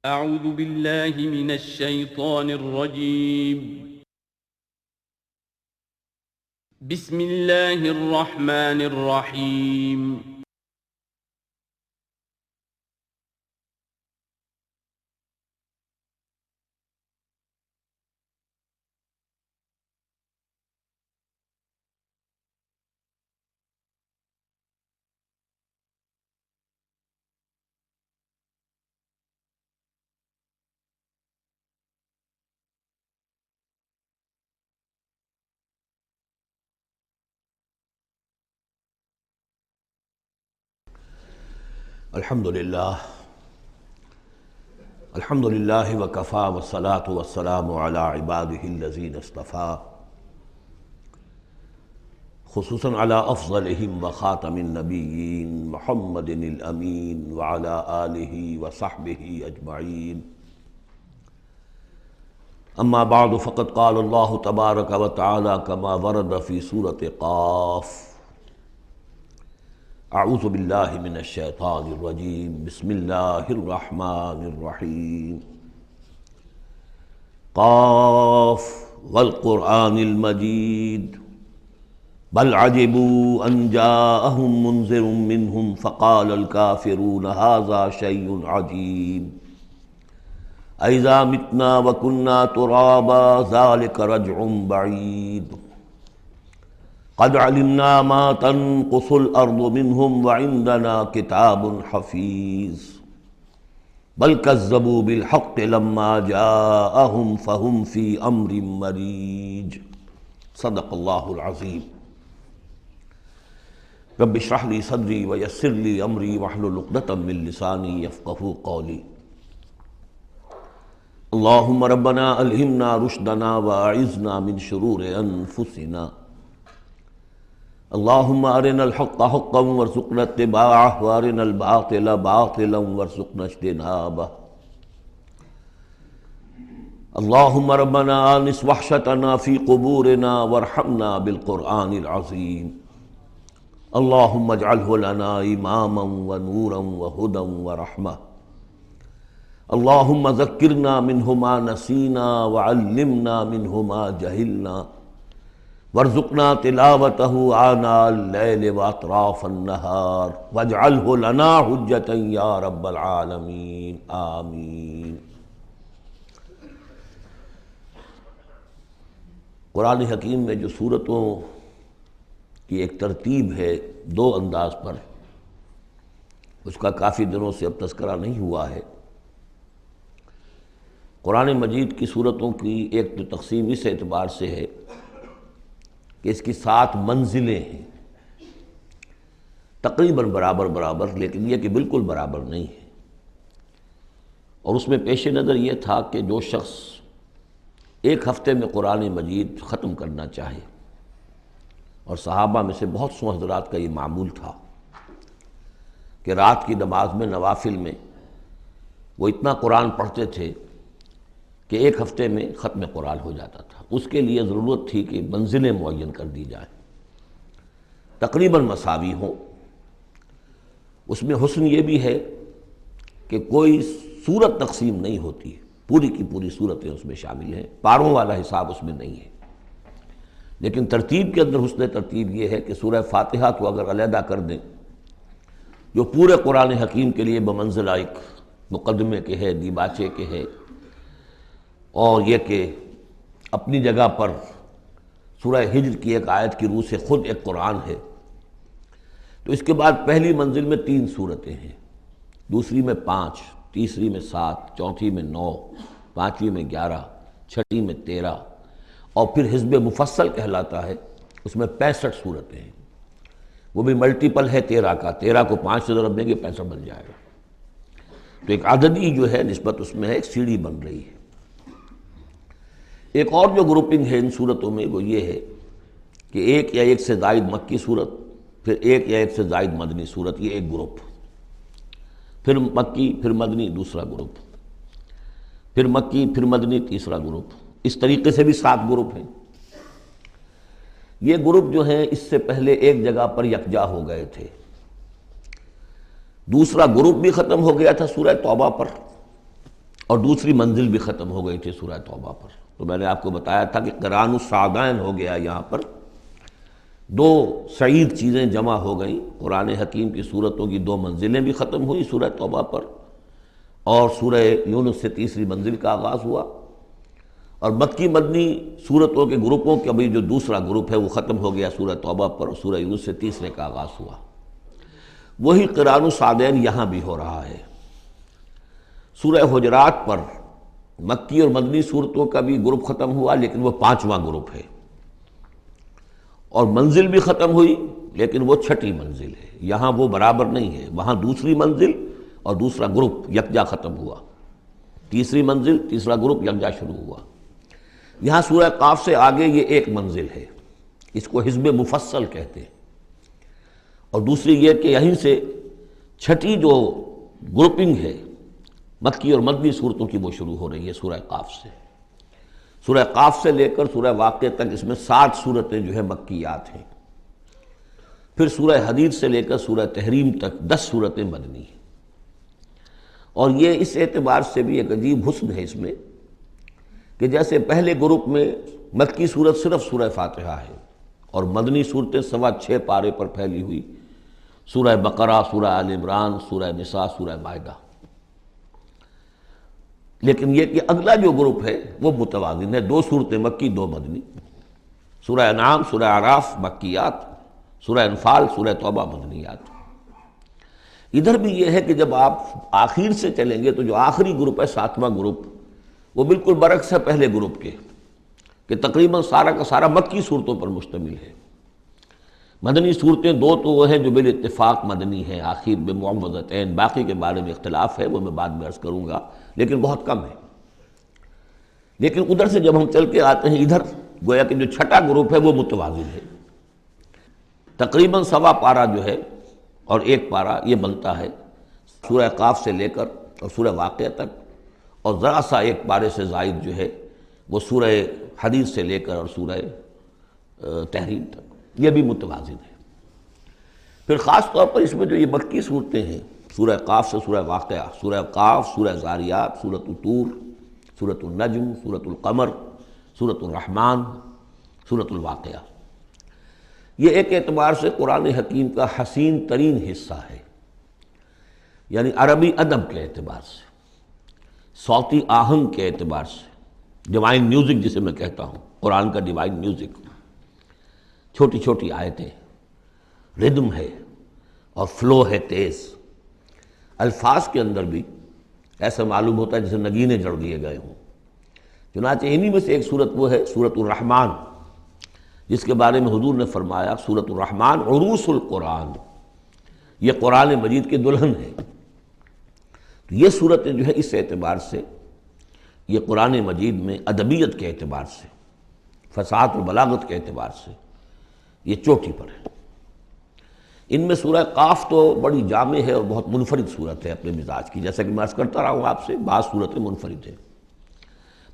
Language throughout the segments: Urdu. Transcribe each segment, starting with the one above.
اعوذ باللہ من الشیطان الرجیم بسم اللہ الرحمن الرحیم الحمدللہ وکفا والصلاة والسلام علی عباده الذین اصطفیٰ، خصوصاً علی افضلہم وخاتم النبیین محمد الامین وعلی آلہ وصحبہ اجمعین۔ اما بعد فقد قال اللہ تبارک وتعالی کما ورد فی سورۃ قاف: اعوذ باللہ من الشیطان الرجیم، بسم اللہ الرحمن الرحیم۔ قاف والقرآن المجید بل عجبوا ان جاءهم منذر منهم فقال الكافرون هذا شيء عجیب أإذا متنا وكنا ترابا ذلك رجع بعید قد علمنا ما تنقص الأرض منهم وعندنا كتاب حفيظ بل كذبوا بالحق لما جاءهم فهم في أمر مريج۔ صدق اللہ العظیم۔ رب اشرح لي صدری ويسر لي أمری واحلل عقدۃ من لسانی يفقهوا قولی۔ اللهم ربنا ألهمنا رشدنا وأعذنا من شرور أنفسنا۔ اللهم أرنا الحق حقا وارزقنا اتباعه وأرنا الباطل باطلا وارزقنا اجتنابه۔ اللهم ربنا آنس وحشتنا في قبورنا وارحمنا بالقرآن العظيم۔ اللهم اجعله لنا إماما ونورا وهدى ورحمة۔ اللهم ذكرنا منه ما نسينا وعلمنا منه ما جهلنا وارزقنا تلاوته آناء الليل وأطراف النهار واجعله لنا حجة يا رب العالمين آمین۔ قرآن حکیم میں جو سورتوں کی ایک ترتیب ہے دو انداز پر، اس کا کافی دنوں سے اب تذکرہ نہیں ہوا ہے۔ قرآن مجید کی سورتوں کی ایک تو تقسیم اس اعتبار سے ہے کہ اس کی 7 منزلیں ہیں، تقریباً برابر، لیکن یہ کہ بالکل برابر نہیں ہے۔ اور اس میں پیش نظر یہ تھا کہ جو شخص ایک ہفتے میں قرآن مجید ختم کرنا چاہے، اور صحابہ میں سے بہت سو حضرات کا یہ معمول تھا کہ رات کی نماز میں نوافل میں وہ اتنا قرآن پڑھتے تھے کہ ایک ہفتے میں ختم قرآن ہو جاتا تھا۔ اس کے لیے ضرورت تھی کہ منزلیں معین کر دی جائیں، تقریباً مساوی ہوں۔ اس میں حسن یہ بھی ہے کہ کوئی سورت تقسیم نہیں ہوتی، پوری کی پوری صورتیں اس میں شامل ہیں، پاروں والا حساب اس میں نہیں ہے۔ لیکن ترتیب کے اندر حسن ترتیب یہ ہے کہ سورہ فاتحہ کو اگر علیحدہ کر دیں، جو پورے قرآن حکیم کے لیے بمنزلہ ایک مقدمے کے ہے، دیباچے کے ہے، اور یہ کہ اپنی جگہ پر سورہ ہجر کی ایک آیت کی روح سے خود ایک قرآن ہے، تو اس کے بعد پہلی منزل میں 3 صورتیں ہیں، دوسری میں 5، تیسری میں 7، چوتھی میں 9، پانچویں میں 11، چھٹی میں 13، اور پھر حزب مفصل کہلاتا ہے، اس میں 65 صورتیں ہیں۔ وہ بھی ملٹیپل ہے 13 کا، 13 کو 5 سے ضرب دیں گے 65 بن جائے گا۔ تو ایک عددی جو ہے نسبت اس میں ہے، ایک سیڑھی بن رہی ہے۔ ایک اور جو گروپنگ ہے ان صورتوں میں وہ یہ ہے کہ ایک یا ایک سے زائد مکی صورت، پھر ایک یا ایک سے زائد مدنی صورت، یہ ایک گروپ، پھر مکی پھر مدنی دوسرا گروپ، پھر مکی پھر مدنی تیسرا گروپ، اس طریقے سے بھی 7 گروپ ہیں۔ یہ گروپ جو ہیں اس سے پہلے ایک جگہ پر یکجا ہو گئے تھے، دوسرا گروپ بھی ختم ہو گیا تھا سورہ توبہ پر، اور دوسری منزل بھی ختم ہو گئی تھی سورہ توبہ پر۔ تو میں نے آپ کو بتایا تھا کہ قران السعدین ہو گیا، یہاں پر دو سعید چیزیں جمع ہو گئیں۔ قرآن حکیم کی صورتوں کی دو منزلیں بھی ختم ہوئی سورہ توبہ پر، اور سورہ یونس سے تیسری منزل کا آغاز ہوا، اور مکی مدنی صورتوں کے گروپوں کا بھی جو دوسرا گروپ ہے وہ ختم ہو گیا سورہ توبہ پر، اور سورہ یونس سے تیسرے کا آغاز ہوا۔ وہی قران السعدین یہاں بھی ہو رہا ہے۔ سورہ حجرات پر مکی اور مدنی صورتوں کا بھی گروپ ختم ہوا، لیکن وہ پانچواں گروپ ہے، اور منزل بھی ختم ہوئی لیکن وہ چھٹی منزل ہے۔ یہاں وہ برابر نہیں ہے، وہاں دوسری منزل اور دوسرا گروپ یکجا ختم ہوا، تیسری منزل تیسرا گروپ یکجا شروع ہوا۔ یہاں سورہ قاف سے آگے یہ ایک منزل ہے، اس کو حزب مفصل کہتے ہیں، اور دوسری یہ کہ یہیں سے چھٹی جو گروپنگ ہے مکی اور مدنی صورتوں کی وہ شروع ہو رہی ہے سورہ قاف سے۔ سورہ قاف سے لے کر سورہ واقعہ تک اس میں 60 صورتیں جو ہے مکیات ہیں، پھر سورہ حدید سے لے کر سورہ تحریم تک 10 صورتیں مدنی ہیں۔ اور یہ اس اعتبار سے بھی ایک عجیب حسن ہے اس میں کہ جیسے پہلے گروپ میں مکی صورت صرف سورہ فاتحہ ہے، اور مدنی صورتیں 6.25 پارے پر پھیلی ہوئی، سورہ بقرہ، سورہ آل عمران، سورہ نساء، سورہ مائدہ۔ لیکن یہ کہ اگلا جو گروپ ہے وہ متوازن ہے، 2 صورتیں مکی 2 مدنی، سورہ انعام، سورہ اعراف مکیات، سورہ انفال، سورہ توبہ مدنیات۔ ادھر بھی یہ ہے کہ جب آپ آخر سے چلیں گے تو جو آخری گروپ ہے 7واں گروپ، وہ بالکل برعکس ہے پہلے گروپ کے، کہ تقریباً سارا کا سارا مکی صورتوں پر مشتمل ہے۔ مدنی صورتیں 2 تو وہ ہیں جو بالاتفاق مدنی ہیں، آخر بمعوذتین، باقی کے بارے میں اختلاف ہے، وہ میں بعد میں عرض کروں گا، لیکن بہت کم ہے۔ لیکن ادھر سے جب ہم چل کے آتے ہیں ادھر، گویا کہ جو چھٹا گروپ ہے وہ متوازن ہے، تقریباً 1.25 پارہ جو ہے اور 1 پارہ یہ بنتا ہے سورہ قاف سے لے کر اور سورہ واقعہ تک، اور ذرا سا 1 پارے سے زائد جو ہے وہ سورہ حدید سے لے کر اور سورہ تحریم تک، یہ بھی متوازن ہے۔ پھر خاص طور پر اس میں جو یہ مکی صورتیں ہیں، سورہ قاف سے سورہ واقعہ، سورہ قاف، سورہ زاریات، سورۃ الطور، سورۃ النجم، سورۃ القمر، سورۃ الرحمن، سورۃ الواقعہ، یہ ایک اعتبار سے قرآن حکیم کا حسین ترین حصہ ہے، یعنی عربی ادب کے اعتبار سے، صوتی آہنگ کے اعتبار سے، ڈیوائن میوزک جسے میں کہتا ہوں، قرآن کا ڈیوائن میوزک، چھوٹی چھوٹی آیتیں، ردم ہے اور فلو ہے تیز، الفاظ کے اندر بھی ایسا معلوم ہوتا ہے جیسے نگینے جڑ دیے گئے ہوں۔ چنانچہ انہی میں سے ایک صورت وہ ہے سورۃ الرحمن، جس کے بارے میں حضور نے فرمایا سورۃ الرحمن عروس القرآن، یہ قرآن مجید کی دلہن ہے۔ تو یہ صورتیں جو ہے اس اعتبار سے، یہ قرآن مجید میں ادبیت کے اعتبار سے، فصاحت و بلاغت کے اعتبار سے یہ چوٹی پر ہے۔ ان میں سورہ قاف تو بڑی جامع ہے اور بہت منفرد صورت ہے اپنے مزاج کی، جیسا کہ میں عرض کرتا رہا ہوں آپ سے، بعض صورتیں منفرد ہیں،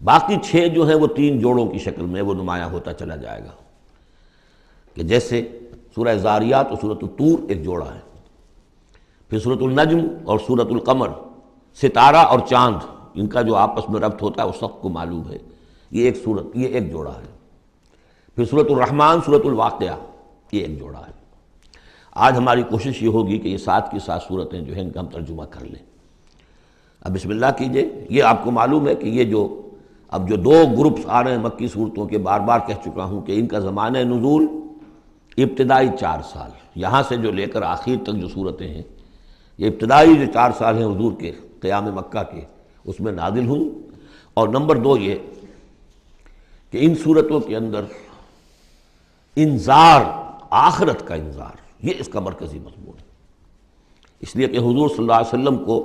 باقی 6 جو ہیں وہ 3 جوڑوں کی شکل میں وہ نمایاں ہوتا چلا جائے گا، کہ جیسے سورہ زاریات اور سورۃ الطور ایک جوڑا ہے، پھر سورۃ النجم اور سورۃ القمر، ستارہ اور چاند، ان کا جو آپس میں ربط ہوتا ہے وہ سب کو معلوم ہے، یہ ایک صورت، یہ ایک جوڑا ہے، پھر سورۃ الرحمن، سورۃ الواقعہ، یہ ایک جوڑا ہے۔ آج ہماری کوشش یہ ہوگی کہ یہ 7 کی 7 صورتیں جو ہیں ان کا ہم ترجمہ کر لیں۔ اب بسم اللہ کیجئے۔ یہ آپ کو معلوم ہے کہ یہ جو اب جو 2 گروپس آ رہے ہیں مکی صورتوں کے، بار بار کہہ چکا ہوں کہ ان کا زمانہ نزول ابتدائی 4 سال، یہاں سے جو لے کر آخر تک جو صورتیں ہیں، یہ ابتدائی جو 4 سال ہیں حضور کے قیام مکہ کے، اس میں نازل ہوئی۔ اور نمبر 2 یہ کہ ان صورتوں کے اندر انذار، آخرت کا انذار، یہ اس کا مرکزی مضمون ہے، اس لیے کہ حضور صلی اللہ علیہ وسلم کو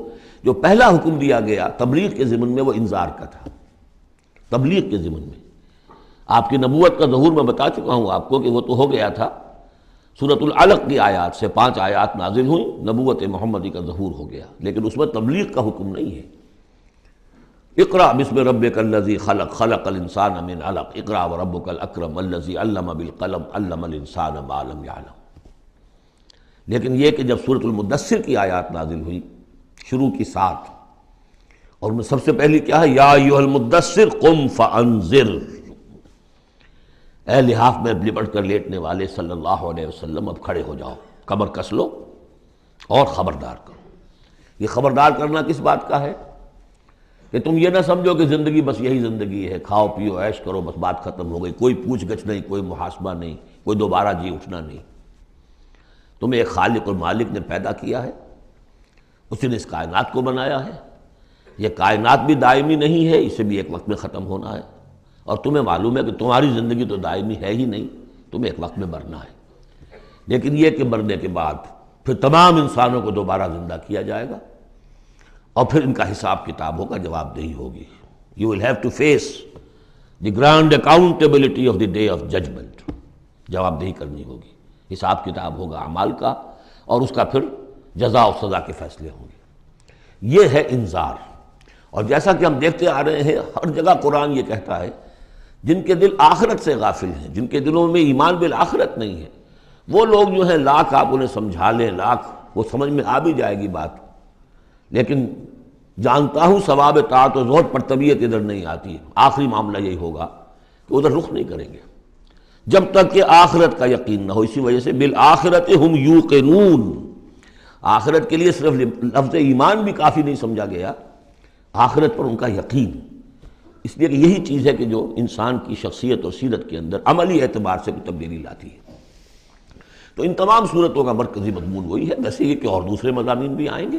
جو پہلا حکم دیا گیا تبلیغ کے ضمن میں وہ انذار کا تھا، تبلیغ کے ضمن میں۔ آپ کی نبوت کا ظہور میں بتا چکا ہوں آپ کو کہ وہ تو ہو گیا تھا، سورۃ العلق کی آیات سے 5 آیات نازل ہوئیں، نبوت محمدی کا ظہور ہو گیا، لیکن اس میں تبلیغ کا حکم نہیں ہے۔ اقرأ بسم ربک الذی خلق، خلق الانسان من علق، اقرأ وربک الاکرم الذی علم بالقلم، علم الانسان ما لم یعلم۔ لیکن یہ کہ جب سورۃ المدثر کی آیات نازل ہوئی، شروع کی 7، اور ان میں سب سے پہلی کیا ہے؟ یا ایھا المدثر قم فانذر، اے لحاف میں لپٹ کر لیٹنے والے صلی اللہ علیہ وسلم، اب کھڑے ہو جاؤ، کمر کس لو اور خبردار کرو۔ یہ خبردار کرنا کس بات کا ہے؟ کہ تم یہ نہ سمجھو کہ زندگی بس یہی زندگی ہے، کھاؤ پیو عیش کرو بس بات ختم ہو گئی، کوئی پوچھ گچھ نہیں، کوئی محاسبہ نہیں، کوئی دوبارہ جی اٹھنا نہیں۔ تمہیں ایک خالق اور مالک نے پیدا کیا ہے، اسی نے اس کائنات کو بنایا ہے۔ یہ کائنات بھی دائمی نہیں ہے، اسے بھی ایک وقت میں ختم ہونا ہے، اور تمہیں معلوم ہے کہ تمہاری زندگی تو دائمی ہے ہی نہیں، تمہیں ایک وقت میں مرنا ہے۔ لیکن یہ کہ مرنے کے بعد پھر تمام انسانوں کو دوبارہ زندہ کیا جائے گا، اور پھر ان کا حساب کتاب ہوگا، جواب دہی ہوگی۔ You will have to face the grand accountability of the day of judgment۔ جواب دہی کرنی ہوگی، حساب کتاب ہوگا اعمال کا، اور اس کا پھر جزا و سزا کے فیصلے ہوں گے۔ یہ ہے انذار۔ اور جیسا کہ ہم دیکھتے آ رہے ہیں، ہر جگہ قرآن یہ کہتا ہے جن کے دل آخرت سے غافل ہیں، جن کے دلوں میں ایمان بالآخرت نہیں ہے، وہ لوگ جو ہیں لاکھ آپ انہیں سمجھا لیں، لاکھ وہ سمجھ میں آ بھی جائے گی بات، لیکن جانتا ہوں ثواب طاعت و زہد پر طبیعت ادھر نہیں آتی۔ آخری معاملہ یہی ہوگا کہ ادھر رخ نہیں کریں گے جب تک کہ آخرت کا یقین نہ ہو۔ اسی وجہ سے بالآخرت ہم یوقنون، آخرت کے لیے صرف لفظ ایمان بھی کافی نہیں سمجھا گیا، آخرت پر ان کا یقین۔ اس لیے کہ یہی چیز ہے کہ جو انسان کی شخصیت اور سیرت کے اندر عملی اعتبار سے کوئی تبدیلی لاتی ہے۔ تو ان تمام صورتوں کا مرکزی مضمون وہی ہے، ویسے یہ کہ اور دوسرے مضامین بھی آئیں گے۔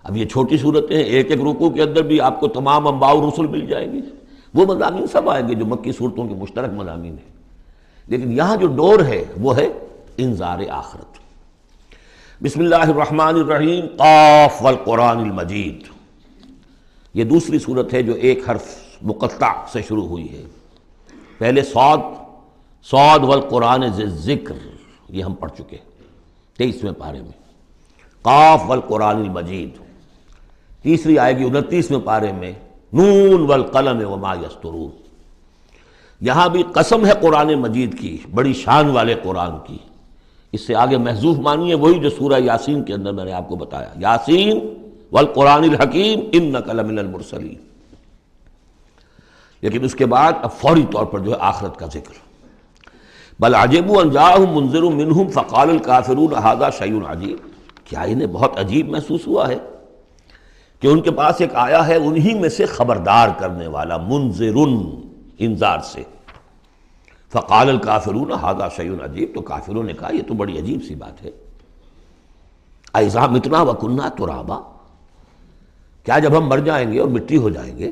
اب یہ چھوٹی صورتیں ہیں، ایک ایک رکوع کے اندر بھی آپ کو تمام انباء و رسل مل جائیں گے، وہ مضامین سب آئیں گے جو مکی صورتوں کے مشترک مضامین ہیں، لیکن یہاں جو ڈور ہے وہ ہے انذار آخرت۔ بسم اللہ الرحمن الرحیم، قاف والقرآن المجید۔ یہ دوسری صورت ہے جو ایک حرف مقطع سے شروع ہوئی ہے۔ پہلے صاد والقرآن ذی الذکر، یہ ہم پڑھ چکے 23ویں پارے میں۔ قاف والقرآن المجید تیسری آئے گی 29ویں پارے میں، نون والقلم وما یسطرون۔ یہاں بھی قسم ہے قرآن مجید کی، بڑی شان والے قرآن کی۔ اس سے آگے محذوف معنی ہے وہی جو سورہ یاسین کے اندر میں نے آپ کو بتایا، یاسین والقرآن الحکیم انک لمن المرسلین۔ لیکن اس کے بعد اب فوری طور پر جو ہے آخرت کا ذکر۔ بل عجبوا ان جاءهم منذر منهم فقال الکافرون ھذا شیء عجیب، کیا انہیں بہت عجیب محسوس ہوا ہے کہ ان کے پاس ایک آیا ہے انہی میں سے خبردار کرنے والا، منذر، انذار سے۔ فقال الکافرون ھذا شیء عجیب، تو کافروں نے کہا یہ تو بڑی عجیب سی بات ہے۔ اذا متنا وکنا ترابا، کیا جب ہم مر جائیں گے اور مٹی ہو جائیں گے؟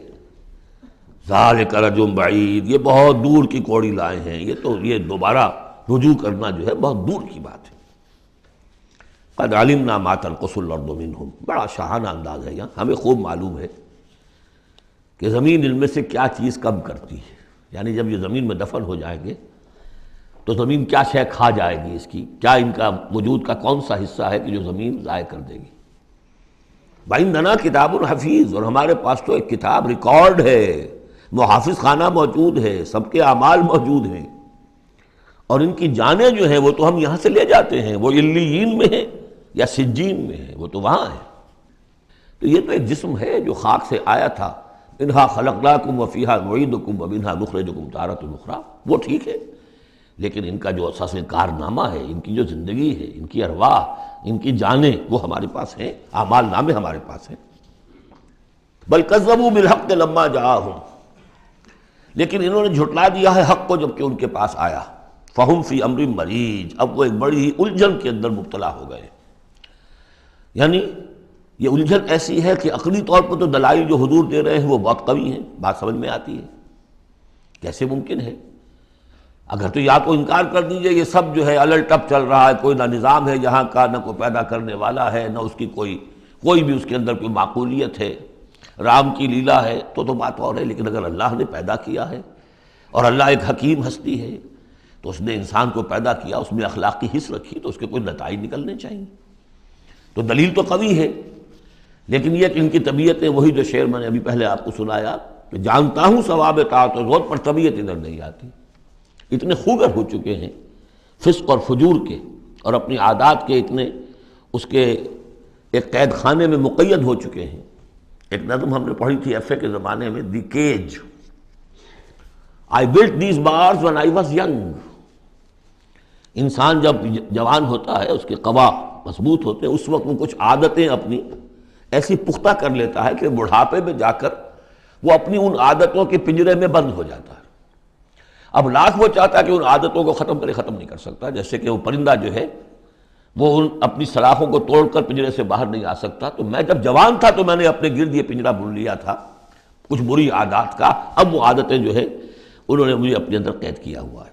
ذالک رجل بعید، یہ بہت دور کی کوڑی لائے ہیں، یہ دوبارہ رجوع کرنا جو ہے بہت دور کی بات ہے۔ قد علمنا ما تنقص الارض منہم، بڑا شاہانہ انداز ہے یہاں، ہمیں خوب معلوم ہے کہ زمین ان میں سے کیا چیز کم کرتی ہے، یعنی جب یہ زمین میں دفن ہو جائیں گے تو زمین کیا شے کھا جائے گی، اس کی کیا، ان کا وجود کا کون سا حصہ ہے کہ جو زمین ضائع کر دے گی۔ وَعِندَنَا کتاب حفیظ، اور ہمارے پاس تو ایک کتاب ریکارڈ ہے، محافظ خانہ موجود ہے، سب کے اعمال موجود ہیں، اور ان کی جانیں جو ہیں وہ تو ہم یہاں سے لے جاتے ہیں، وہ علیین میں ہیں یا سجین میں ہے، وہ تو وہاں ہے۔ تو یہ تو ایک جسم ہے جو خاک سے آیا تھا، منہا خلقناکم وفیہا نعیدکم ومنہا نخرجکم تارۃ اخری، وہ ٹھیک ہے، لیکن ان کا جو اساس کارنامہ ہے، ان کی جو زندگی ہے، ان کی ارواح، ان کی جانیں، وہ ہمارے پاس ہیں، اعمال نامے ہمارے پاس ہیں۔ بل کذبوا بالحق لما جاءہم، لیکن انہوں نے جھٹلا دیا ہے حق کو جب کہ ان کے پاس آیا۔ فہم فی امر مریج، اب وہ ایک بڑی ہی الجھن کے اندر مبتلا ہو گئے۔ یعنی یہ الجھن ایسی ہے کہ عقلی طور پر تو دلائل جو حضور دے رہے ہیں وہ بہت قوی ہیں، بات سمجھ میں آتی ہے، کیسے ممکن ہے؟ اگر تو یا تو انکار کر دیجئے یہ سب جو ہے الٹ ٹپ چل رہا ہے، کوئی نہ نظام ہے یہاں کا، نہ کوئی پیدا کرنے والا ہے، نہ اس کی کوئی بھی اس کے اندر کوئی معقولیت ہے، رام کی لیلا ہے تو بات اور ہے، لیکن اگر اللہ نے پیدا کیا ہے اور اللہ ایک حکیم ہستی ہے تو اس نے انسان کو پیدا کیا، اس میں اخلاق کی حص رکھی، تو اس کے کوئی نتائج نکلنے چاہیے۔ تو دلیل تو قوی ہے، لیکن یہ کہ ان کی طبیعتیں وہی جو شعر میں نے ابھی پہلے آپ کو سنایا کہ جانتا ہوں ثواب طاعت و زہد پر طبیعت ادھر نہیں آتی، اتنے خوگر ہو چکے ہیں فسق اور فجور کے، اور اپنی عادات کے اتنے اس کے ایک قید خانے میں مقید ہو چکے ہیں، ایک نظم ہم نے پڑھی تھی ایف اے کے زمانے میں، the cage, I built these bars when I was young. انسان جب جوان ہوتا ہے، اس کے قوا مضبوط ہوتے ہیں، اس وقت وہ کچھ عادتیں اپنی ایسی پختہ کر لیتا ہے کہ بڑھاپے میں جا کر وہ اپنی ان عادتوں کے پنجرے میں بند ہو جاتا ہے۔ اب لاکھ وہ چاہتا ہے کہ ان عادتوں کو ختم کرے، ختم نہیں کر سکتا، جیسے کہ وہ پرندہ جو ہے وہ ان اپنی سلاخوں کو توڑ کر پنجرے سے باہر نہیں آ سکتا۔ تو میں جب جوان تھا تو میں نے اپنے گرد یہ پنجرا بن لیا تھا کچھ بری عادات کا، اب وہ عادتیں جو ہے انہوں نے مجھے اپنے اندر قید کیا ہوا ہے۔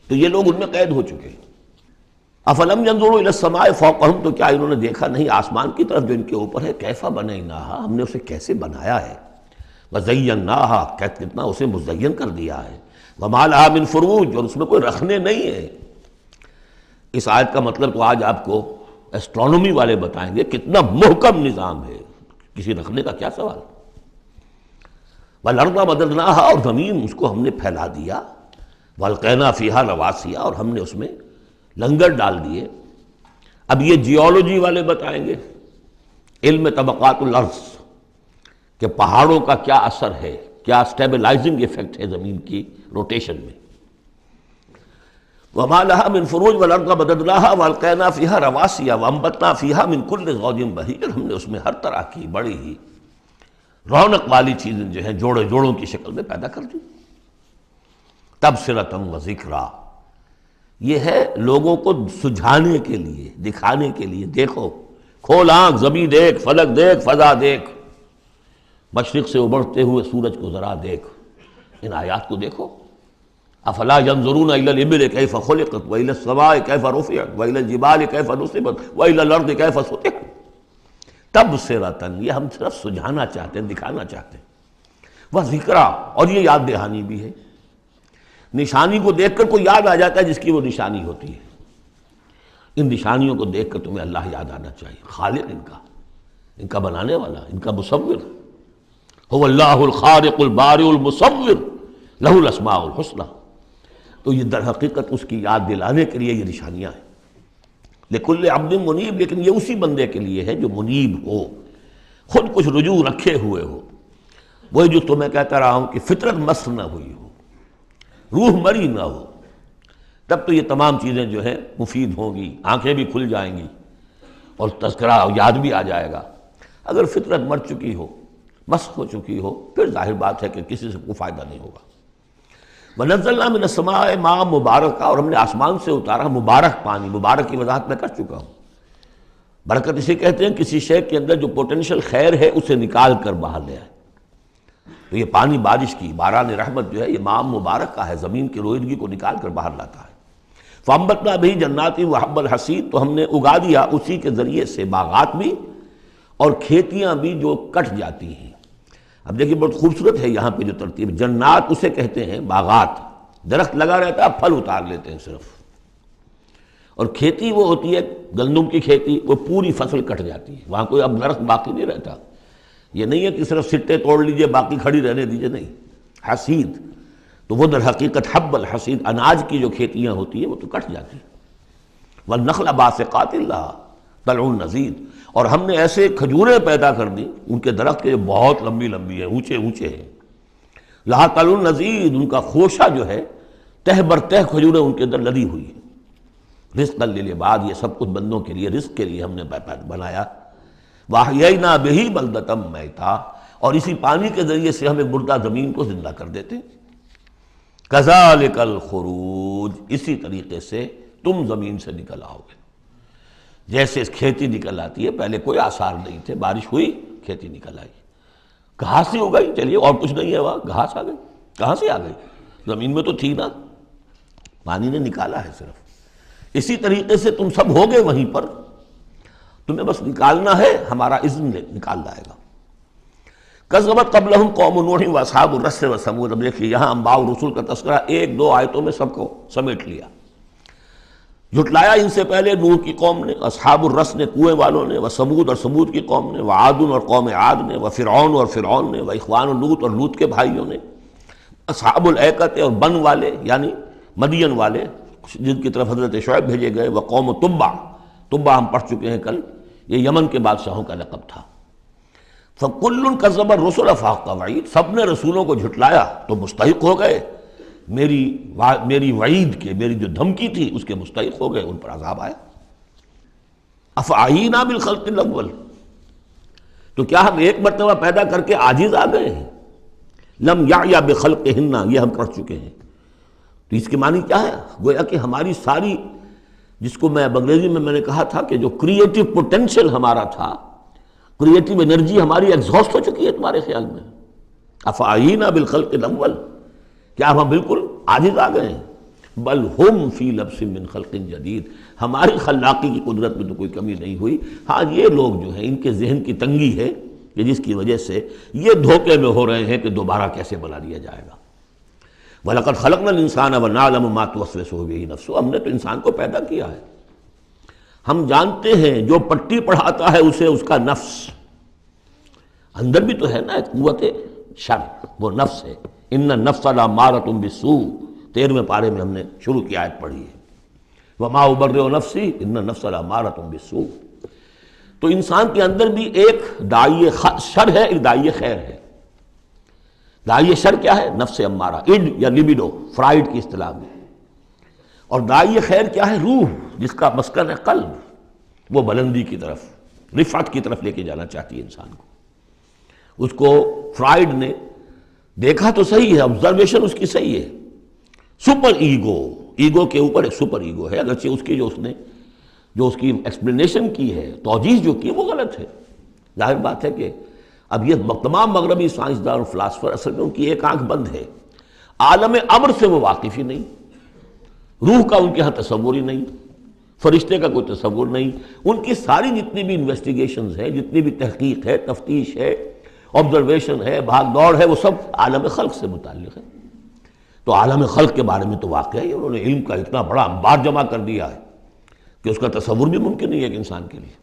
تو یہ لوگ ان میں قید ہو چکے ہیں۔ افلم ينظروا الى السماء فوقهم، تو کیا انہوں نے دیکھا نہیں آسمان کی طرف جو ان کے اوپر ہے، کیف بنیناها، ہم نے اسے کیسے بنایا ہے، وزیناها، کتنا اسے مزین کر دیا ہے، وما لها من فروج، اور اس میں کوئی رکھنے نہیں ہے۔ اس آیت کا مطلب تو آج آپ کو ایسٹرونومی والے بتائیں گے، کتنا محکم نظام ہے، کسی رکھنے کا کیا سوال۔ والارض مددناها، اور زمین اس کو ہم نے پھیلا دیا، والقینا فیہا رواسیا، اور ہم نے اس میں لنگر ڈال دیے۔ اب یہ جیولوجی والے بتائیں گے، علم طبقات الارض، کہ پہاڑوں کا کیا اثر ہے، کیا سٹیبلائزنگ ایفیکٹ ہے زمین کی روٹیشن میں۔ وما لها من فروج والارض مددناها والقینا فیہا رواسیا وانبتنا فیہا من کل زوج بہیج، ہم نے اس میں ہر طرح کی بڑی ہی رونق والی چیزیں جو ہیں جوڑے جوڑوں کی شکل میں پیدا کر دی۔ تبصرۃ و ذکریٰ، یہ ہے لوگوں کو سجھانے کے لیے، دکھانے کے لیے، دیکھو، کھول آنکھ، زمین دیکھ، فلک دیکھ، فضا دیکھ، مشرق سے ابھرتے ہوئے سورج کو ذرا دیکھ، ان آیات کو دیکھو۔ افلا ينظرون الى الابل كيف خلقت والى السماء كيف رفعت والى الجبال كيف نصبت والى الارض كيف سطحت تبصرۃ، یہ ہم صرف سجھانا چاہتے ہیں، دکھانا چاہتے ہیں، وہ ذکرا، اور یہ یاد دہانی بھی ہے۔ نشانی کو دیکھ کر کوئی یاد آ جاتا ہے جس کی وہ نشانی ہوتی ہے۔ ان نشانیوں کو دیکھ کر تمہیں اللہ یاد آنا چاہیے، خالق ان کا بنانے والا، ان کا مصور، هو اللہ الخالق البارئ المصور لہ الاسماء الحسنی۔ تو یہ در حقیقت اس کی یاد دلانے کے لیے یہ نشانیاں ہیں۔ لکل عبد منیب، لیکن یہ اسی بندے کے لیے ہے جو منیب ہو، خود کچھ رجوع رکھے ہوئے ہو، وہی جو تمہیں کہتا رہا ہوں کہ فطرت مس نہ ہوئی ہو، روح مری نہ ہو، تب تو یہ تمام چیزیں جو ہیں مفید ہوں گی، آنکھیں بھی کھل جائیں گی اور تذکرہ یاد بھی آ جائے گا۔ اگر فطرت مر چکی ہو، مس ہو چکی ہو، پھر ظاہر بات ہے کہ کسی سے کوئی فائدہ نہیں ہوگا۔ وَنَزَّلْنَا مِنَ السَّمَاءِ مَاءً مُبَارَكًا، اور ہم نے آسمان سے اتارا مبارک پانی، مبارک کی وضاحت میں کر چکا ہوں۔ برکت اسے کہتے ہیں کسی شے کے اندر جو پوٹینشیل خیر ہے اسے نکال کر باہر لے آئے۔ تو یہ پانی بارش کی، باران رحمت جو ہے، یہ ماء مبارک کا ہے، زمین کی روئیدگی کو نکال کر باہر لاتا ہے۔ فَأَنبَتْنَا بِهِ جَنَّاتٍ وَحَبَّ الْحَصِيدِ، تو ہم نے اگا دیا اسی کے ذریعے سے باغات بھی اور کھیتیاں بھی جو کٹ جاتی ہیں۔ اب دیکھیے بہت خوبصورت ہے یہاں پہ جو ترتیب، جنات اسے کہتے ہیں باغات، درخت لگا رہتا ہے، پھل اتار لیتے ہیں صرف، اور کھیتی وہ ہوتی ہے گندم کی کھیتی، وہ پوری فصل کٹ جاتی ہے، وہاں کوئی اب درخت باقی نہیں رہتا۔ یہ نہیں ہے کہ صرف سٹے توڑ لیجئے باقی کھڑی رہنے دیجئے، نہیں، حصید تو وہ در حقیقت حب الحصید، اناج کی جو کھیتیاں ہوتی ہیں وہ تو کٹ جاتی ہیں۔ والنخل باسقات لها طلع نضید، اور ہم نے ایسے کھجوریں پیدا کر دی، ان کے درخت کے جو بہت لمبی لمبی ہیں، اونچے اونچے ہیں، لہا طلع نضید، ان کا خوشہ جو ہے تہ بر تہ کھجوریں ان کے اندر لدی ہوئی ہیں۔ رزقا للعباد، یہ سب کچھ بندوں کے لیے، رزق کے لیے ہم نے بنایا۔ وَأَحْيَيْنَا بِهِ بَلْدَةً مَيْتًا، اور اسی پانی کے ذریعے سے ہمیں مردہ زمین کو زندہ کر دیتے۔ كَذَلِكَ الْخُرُوجُ، اسی طریقے سے تم زمین سے نکل آؤ گے، جیسے کھیتی نکل آتی ہے، پہلے کوئی آثار نہیں تھے، بارش ہوئی کھیتی نکل آئی، گھاس ہی ہو گئی، چلیے اور کچھ نہیں ہے، وہاں گھاس آ گئی، کہاں سے آ گئی؟ زمین میں تو تھی نا، پانی نے نکالا ہے صرف۔ اسی طریقے سے تم سب ہوگے وہیں پر، تمہیں بس نکالنا ہے، ہمارا اذن نکال لائے گا۔ کذبت قبلہم قوم نوح واصحاب الرس وثمود، اب دیکھیے یہاں انباء و رسول کا تذکرہ ایک دو آیتوں میں سب کو سمیٹ لیا۔ جھٹلایا ان سے پہلے نوح کی قوم نے، اصحاب الرس نے، کنویں والوں نے، وثمود اور ثمود کی قوم نے، وعاد اور قوم عاد نے، وفرعون اور فرعون نے، واخوان لوط اور لوط کے بھائیوں نے، اصحاب الایکۃ اور بن والے یعنی مدین والے جن کی طرف حضرت شعیب بھیجے گئے، وقوم تبع، تبع ہم پڑھ چکے ہیں کل، یہ یمن کے بادشاہوں کا لقب تھا۔ فَكُلٌّ كَذَّبَ الرُّسُلَ فَحَقَّ وَعِيدِ، سب نے رسولوں کو جھٹلایا تو مستحق ہو گئے میری وعید کے، میری جو دھمکی تھی اس کے مستحق ہو گئے، ان پر عذاب آیا۔ افعینہ بالخلق الاول، تو کیا ہم ایک مرتبہ پیدا کر کے عاجز آ گئے ہیں؟ لم یعیا بخلقہن، یہ ہم پڑھ چکے ہیں۔ تو اس کی معنی کیا ہے؟ گویا کہ ہماری ساری، جس کو میں انگریزی میں نے کہا تھا کہ جو کریٹو پوٹینشل ہمارا تھا، کریٹو انرجی ہماری ایگزاسٹ ہو چکی ہے تمہارے خیال میں؟ افعینہ بالخلق الاول، کیا ہم بالکل عاجز آ گئے ہیں؟ بل ہم فی لبس من خلق جدید، ہماری خلاقی کی قدرت میں تو کوئی کمی نہیں ہوئی۔ ہاں یہ لوگ جو ہیں ان کے ذہن کی تنگی ہے کہ جس کی وجہ سے یہ دھوکے میں ہو رہے ہیں کہ دوبارہ کیسے بنا لیا جائے گا۔ وَلَقَدْ خَلَقْنَا الْإِنسَانَ وَنَعْلَمُ مَا تُوَسْوِسُ بِهِ نَفْسُهُ، ہم نے تو انسان کو پیدا کیا ہے، ہم جانتے ہیں جو پٹی پڑھاتا ہے اسے اس کا نفس، اندر بھی تو ہے نا ایک قوت شر، وہ نفس ہے۔ ان النفس لامارۃ بالسوء، 13ویں پارے میں ہم نے شروع کی آیت پڑھی ہے، وما ابرئ نفسی ان النفس لامارۃ بالسوء۔ تو انسان کے اندر بھی ایک داعی شر ہے، ایک داعی خیر ہے۔ داعی شر کیا ہے؟ نفس امارہ، اڈ یا لبیڈو فرائیڈ کی اصطلاح میں، اور داعی خیر کیا ہے؟ روح، جس کا مسکن ہے قلب، وہ بلندی کی طرف، رفعت کی طرف لے کے جانا چاہتی ہے انسان کو۔ اس کو فرائیڈ نے دیکھا تو صحیح ہے، آبزرویشن اس کی صحیح ہے، سپر ایگو کے اوپر ایک سپر ایگو ہے، اگرچہ اس کی جو اس کی ایکسپلینیشن کی ہے، توجیہ جو کی، وہ غلط ہے۔ ظاہر بات ہے کہ اب یہ تمام مغربی سائنسدان اور فلاسفر اصل میں ان کی ایک آنکھ بند ہے، عالم امر سے وہ واقف ہی نہیں، روح کا ان کے ہاں تصور ہی نہیں، فرشتے کا کوئی تصور نہیں، ان کی ساری جتنی بھی انویسٹیگیشنز ہے، جتنی بھی تحقیق ہے، تفتیش ہے، آبزرویشن ہے، بھاگ دوڑ ہے، وہ سب عالم خلق سے متعلق ہے۔ تو عالم خلق کے بارے میں تو واقعہ ہی انہوں نے علم کا اتنا بڑا انبار جمع کر دیا ہے کہ اس کا تصور بھی ممکن نہیں ہے ایک انسان کے لیے،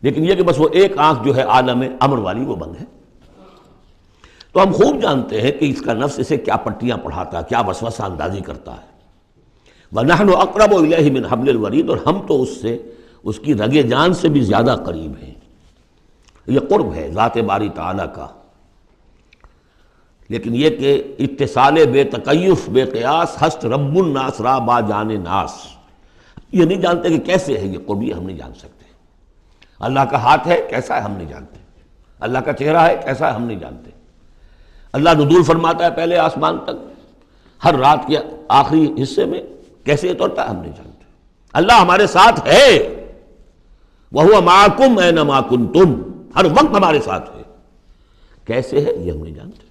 لیکن یہ کہ بس وہ ایک آنکھ جو ہے عالم امر والی وہ بند ہے۔ تو ہم خوب جانتے ہیں کہ اس کا نفس اسے کیا پٹیاں پڑھاتا ہے، کیا وسوسہ اندازی کرتا ہے۔ وَنَحْنُ أَقْرَبُ إِلَيْهِ مِنْ حَبْلِ الْوَرِيدِ، اور ہم تو اس سے، اس کی رگ جان سے بھی زیادہ قریب ہیں۔ یہ قرب ہے ذات باری تعالیٰ کا، لیکن یہ کہ اتصال بے تکیف بے قیاس ہست رب الناس را با جان ناس، یہ نہیں جانتے کہ کیسے ہے یہ قرب، یہ ہم نہیں جان سکتے۔ اللہ کا ہاتھ ہے کیسا ہے ہم نہیں جانتے، اللہ کا چہرہ ہے کیسا ہے ہم نہیں جانتے۔ اللہ نزول فرماتا ہے پہلے آسمان تک ہر رات کے آخری حصے میں، کیسے اترتا ہے ہم نہیں جانتے۔ اللہ ہمارے ساتھ ہے، وَهُوَ مَعَكُمْ أَيْنَمَا كُنْتُمْ، ہر وقت ہمارے ساتھ ہے، کیسے ہے یہ ہم نہیں جانتے۔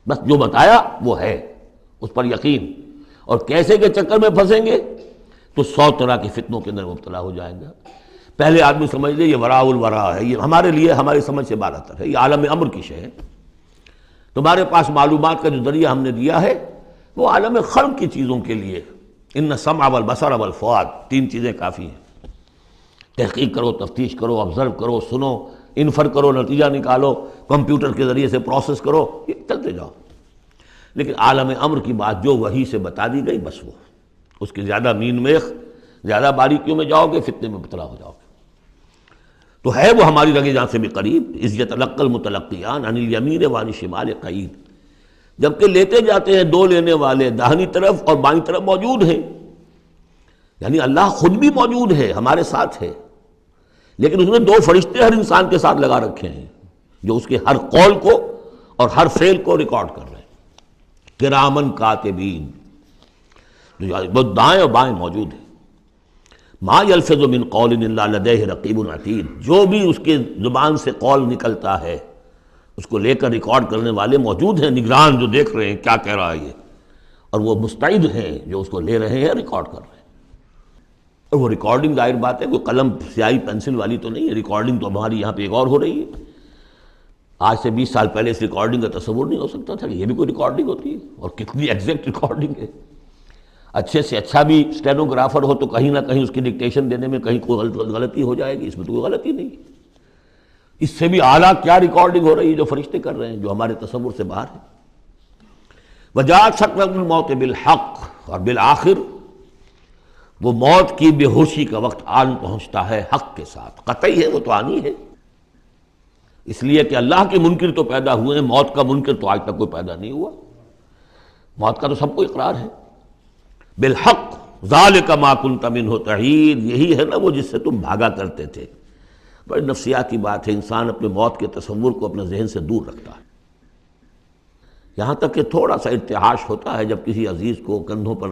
بس جو بتایا وہ ہے، اس پر یقین، اور کیسے کے چکر میں پھنسیں گے تو 100 طرح کی فتنوں کے اندر مبتلا ہو جائیں گا۔ پہلے آدمی سمجھ لے یہ وراء الورا ہے، یہ ہمارے لیے ہماری سمجھ سے بالاتر ہے، یہ عالم امر کی شے ہے۔ تمہارے پاس معلومات کا جو ذریعہ ہم نے دیا ہے وہ عالم خلق کی چیزوں کے لیے، ان السمع والبصر والفؤاد، 3 چیزیں کافی ہیں۔ تحقیق کرو، تفتیش کرو، آبزرو کرو، سنو، انفر کرو، نتیجہ نکالو، کمپیوٹر کے ذریعے سے پروسیس کرو، یہ چلتے جاؤ۔ لیکن عالم امر کی بات جو وحی سے بتا دی گئی، بس وہ، اس کی زیادہ مین میخ، زیادہ باریکیوں میں جاؤ گے فتنے میں مبتلا ہو جاؤ گے۔ تو ہے وہ ہماری رگ جان سے بھی قریب، اذ یتلقی المتلقیان عن الیمین وعن الشمال قعید، جبکہ لیتے جاتے ہیں 2 لینے والے داہنی طرف اور بائیں طرف موجود ہیں، یعنی اللہ خود بھی موجود ہے، ہمارے ساتھ ہے، لیکن اس نے 2 فرشتے ہر انسان کے ساتھ لگا رکھے ہیں جو اس کے ہر قول کو اور ہر فعل کو ریکارڈ کر رہے ہیں، کرامن کاتبین، جو دائیں اور بائیں موجود ہیں۔ ما یلفظ من قول الا لدیہ رقیب عتید، جو بھی اس کے زبان سے قول نکلتا ہے اس کو لے کر ریکارڈ کرنے والے موجود ہیں، نگران جو دیکھ رہے ہیں کیا کہہ رہا ہے یہ، اور وہ مستعد ہیں جو اس کو لے رہے ہیں، ریکارڈ کر رہے ہیں۔ اور وہ ریکارڈنگ ظاہر بات ہے کوئی قلم سیاہی پینسل والی تو نہیں ہے، ریکارڈنگ تو ہماری یہاں پہ ایک اور ہو رہی ہے۔ آج سے 20 سال پہلے اس ریکارڈنگ کا تصور نہیں ہو سکتا تھا کہ یہ بھی کوئی ریکارڈنگ ہوتی ہے، اور کتنی ایگزیکٹ ریکارڈنگ ہے۔ اچھے سے اچھا بھی اسٹینوگرافر ہو تو کہیں نہ کہیں اس کی ڈکٹیشن دینے میں کہیں کوئی غلطی ہو جائے گی، اس میں تو کوئی غلطی نہیں۔ اس سے بھی اعلیٰ کیا ریکارڈنگ ہو رہی ہے جو فرشتے کر رہے ہیں، جو ہمارے تصور سے باہر ہے۔ وجاءت سکرۃ الموت بالحق، اور بالآخر وہ موت کی بے ہوشی کا وقت آن پہنچتا ہے حق کے ساتھ، قطعی ہے وہ تو آنی ہے۔ اس لیے کہ اللہ کے منکر تو پیدا ہوئے ہیں، موت کا منکر تو آج تک کوئی پیدا نہیں ہوا۔ موت کا تو سب کو اقرار ہے۔ بالحق ذالک ما کنت منہ تحید، یہی ہے نا وہ جس سے تم بھاگا کرتے تھے۔ بڑی نفسیاتی بات ہے، انسان اپنے موت کے تصور کو اپنے ذہن سے دور رکھتا ہے، یہاں تک کہ تھوڑا سا ارتعاش ہوتا ہے جب کسی عزیز کو کندھوں پر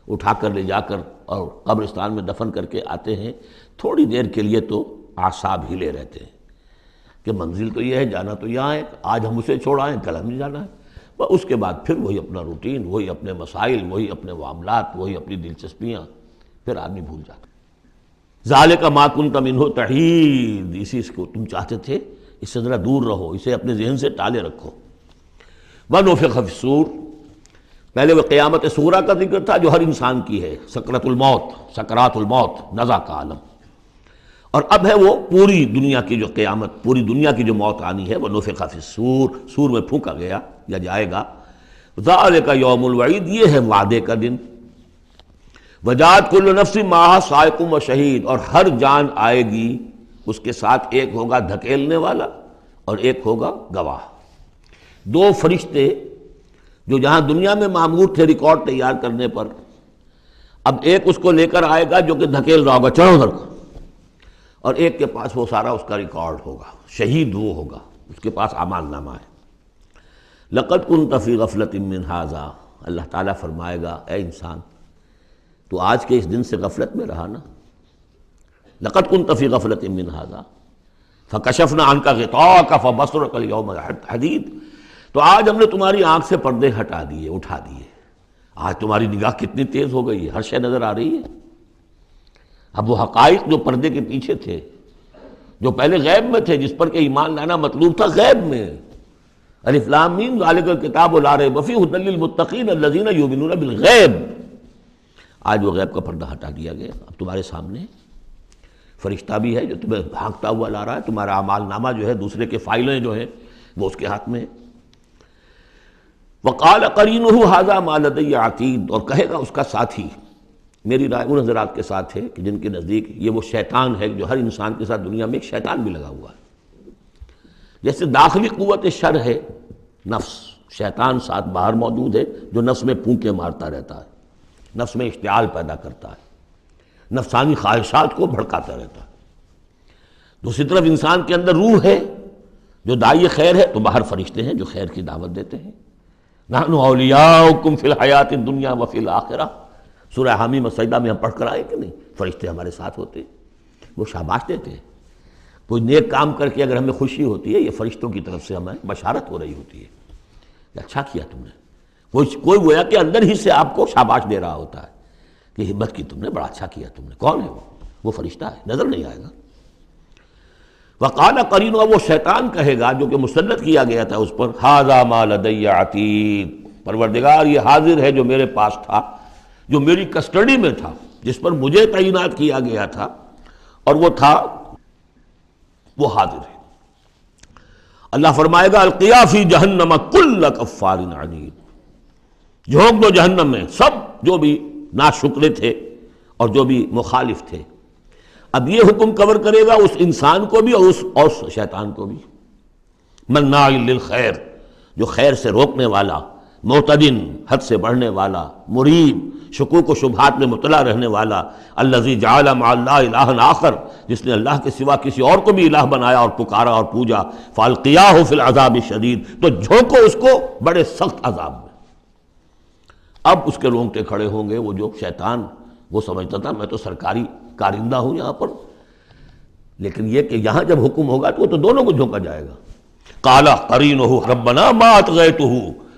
اٹھا کر لے جا کر اور قبرستان میں دفن کر کے آتے ہیں، تھوڑی دیر کے لیے تو اعصاب ہلے رہتے ہیں کہ منزل تو یہ ہے، جانا تو یہاں ہے، آج ہم اسے چھوڑ آئیں کل ہمیں جانا ہے۔ اس کے بعد پھر وہی اپنا روٹین، وہی اپنے مسائل، وہی اپنے معاملات، وہی اپنی دلچسپیاں، پھر آدمی بھول جاتا ہے۔ ذالک ما کنت منہ تحید، اسی کو تم چاہتے تھے، اس سے ذرا دور رہو، اسے اپنے ذہن سے ٹالے رکھو۔ ونفخ فی الصور، پہلے وہ قیامت صغریٰ کا ذکر تھا جو ہر انسان کی ہے، سکرۃ الموت، سکرات الموت، نزع کا عالم، اور اب ہے وہ پوری دنیا کی جو قیامت، پوری دنیا کی جو موت آنی ہے، ونفخ فی الصور، سور میں پھونکا گیا یا جائے گا۔ ذالک یوم الوعید، یہ ہے وعدے کا دن۔ وجاءت کل نفس معہا سائق و شہید، اور ہر جان آئے گی، اس کے ساتھ ایک ہوگا دھکیلنے والا اور ایک ہوگا گواہ۔ دو فرشتے جو جہاں دنیا میں مامور تھے ریکارڈ تیار کرنے پر، اب ایک اس کو لے کر آئے گا جو کہ دھکیل رہا ہوگا، چڑھو ادھر کو، اور ایک کے پاس وہ سارا اس کا ریکارڈ ہوگا، شہید وہ ہوگا، اس کے پاس اعمال نامہ ہے۔ لقد كنت في غفلة من هذا، اللہ تعالیٰ فرمائے گا اے انسان تو آج کے اس دن سے غفلت میں رہا نا، لقد كنت في غفلة من هذا فكشفنا عنك غطاءك فبصرك اليوم حديد، تو آج ہم نے تمہاری آنکھ سے پردے ہٹا دیے، اٹھا دیے، آج تمہاری نگاہ کتنی تیز ہو گئی ہے، ہر شے نظر آ رہی ہے۔ اب وہ حقائق جو پردے کے پیچھے تھے، جو پہلے غیب میں تھے، جس پر کہ ایمان لانا مطلوب تھا غیب میں، الف لام میم ذالک الکتاب لا ریب فیہ ھدی للمتقین الذین یؤمنون بالغیب، آج وہ غیب کا پردہ ہٹا دیا گیا، اب تمہارے سامنے فرشتہ بھی ہے جو تمہیں بھانکتا ہوا لا رہا ہے، تمہارا اعمال نامہ جو ہے، دوسرے کے فائلیں جو ہیں وہ اس کے ہاتھ میں ہے۔ وقال قرینہ ھذا ما لدی عتید، اور کہے گا اس کا ساتھی، میری رائے ان حضرات کے ساتھ ہے کہ جن کے نزدیک یہ وہ شیطان ہے جو ہر انسان کے ساتھ دنیا میں ایک شیطان بھی لگا ہوا ہے، جیسے داخلی قوت شر ہے نفس، شیطان ساتھ باہر موجود ہے جو نفس میں پھونکے مارتا رہتا ہے، نفس میں اشتعال پیدا کرتا ہے، نفسانی خواہشات کو بھڑکاتا رہتا ہے۔ دوسری طرف انسان کے اندر روح ہے جو داعی خیر ہے، تو باہر فرشتے ہیں جو خیر کی دعوت دیتے ہیں۔ نحن اولیاؤکم فی الحیات الدنیا وفی الآخرہ، سورہ حامیم السجدہ میں ہم پڑھ کر آئے کہ نہیں، فرشتے ہمارے ساتھ ہوتے ہیں، وہ شاباش دیتے ہیں۔ کوئی نیک کام کر کے اگر ہمیں خوشی ہوتی ہے، یہ فرشتوں کی طرف سے ہمیں بشارت ہو رہی ہوتی ہے کہ اچھا کیا تم نے، کوئی گویا کہ اندر ہی سے آپ کو شاباش دے رہا ہوتا ہے کہ ہمت کی تم نے، بڑا اچھا کیا تم نے۔ کون ہے وہ فرشتہ ہے، نظر نہیں آئے گا۔ وقال قرینہ، وہ شیطان کہے گا جو کہ مسلط کیا گیا تھا اس پر، ھذا ما لدی عتید، پروردگار یہ حاضر ہے جو میرے پاس تھا، جو میری کسٹڈی میں تھا، جس پر مجھے تعینات کیا گیا تھا، اور وہ تھا، وہ حاضر ہے۔ اللہ فرمائے گا القیا فی جہنم کل کفار عنید، جھونک دو جہنم میں سب جو بھی ناشکرے تھے اور جو بھی مخالف تھے۔ اب یہ حکم کور کرے گا اس انسان کو بھی اور اس شیطان کو بھی۔ مناع للخیر، جو خیر سے روکنے والا، معتدن، حد سے بڑھنے والا، مریب، شکوک و شبہات میں مبتلا رہنے والا، الذی جعل مع اللہ الہا آخر، جس نے اللہ کے سوا کسی اور کو بھی الہ بنایا اور پکارا اور پوجا، فالقیاہ فی العذاب الشدید، تو جھونکو اس کو بڑے سخت عذاب میں۔ اب اس کے رونگٹے کھڑے ہوں گے، وہ جو شیطان، وہ سمجھتا تھا میں تو سرکاری کارندہ ہوں یہاں پر، لیکن یہ کہ یہاں جب حکم ہوگا تو وہ تو دونوں کو جھونکا جائے گا۔ قال قرینہ ربنا ما اطغیتہ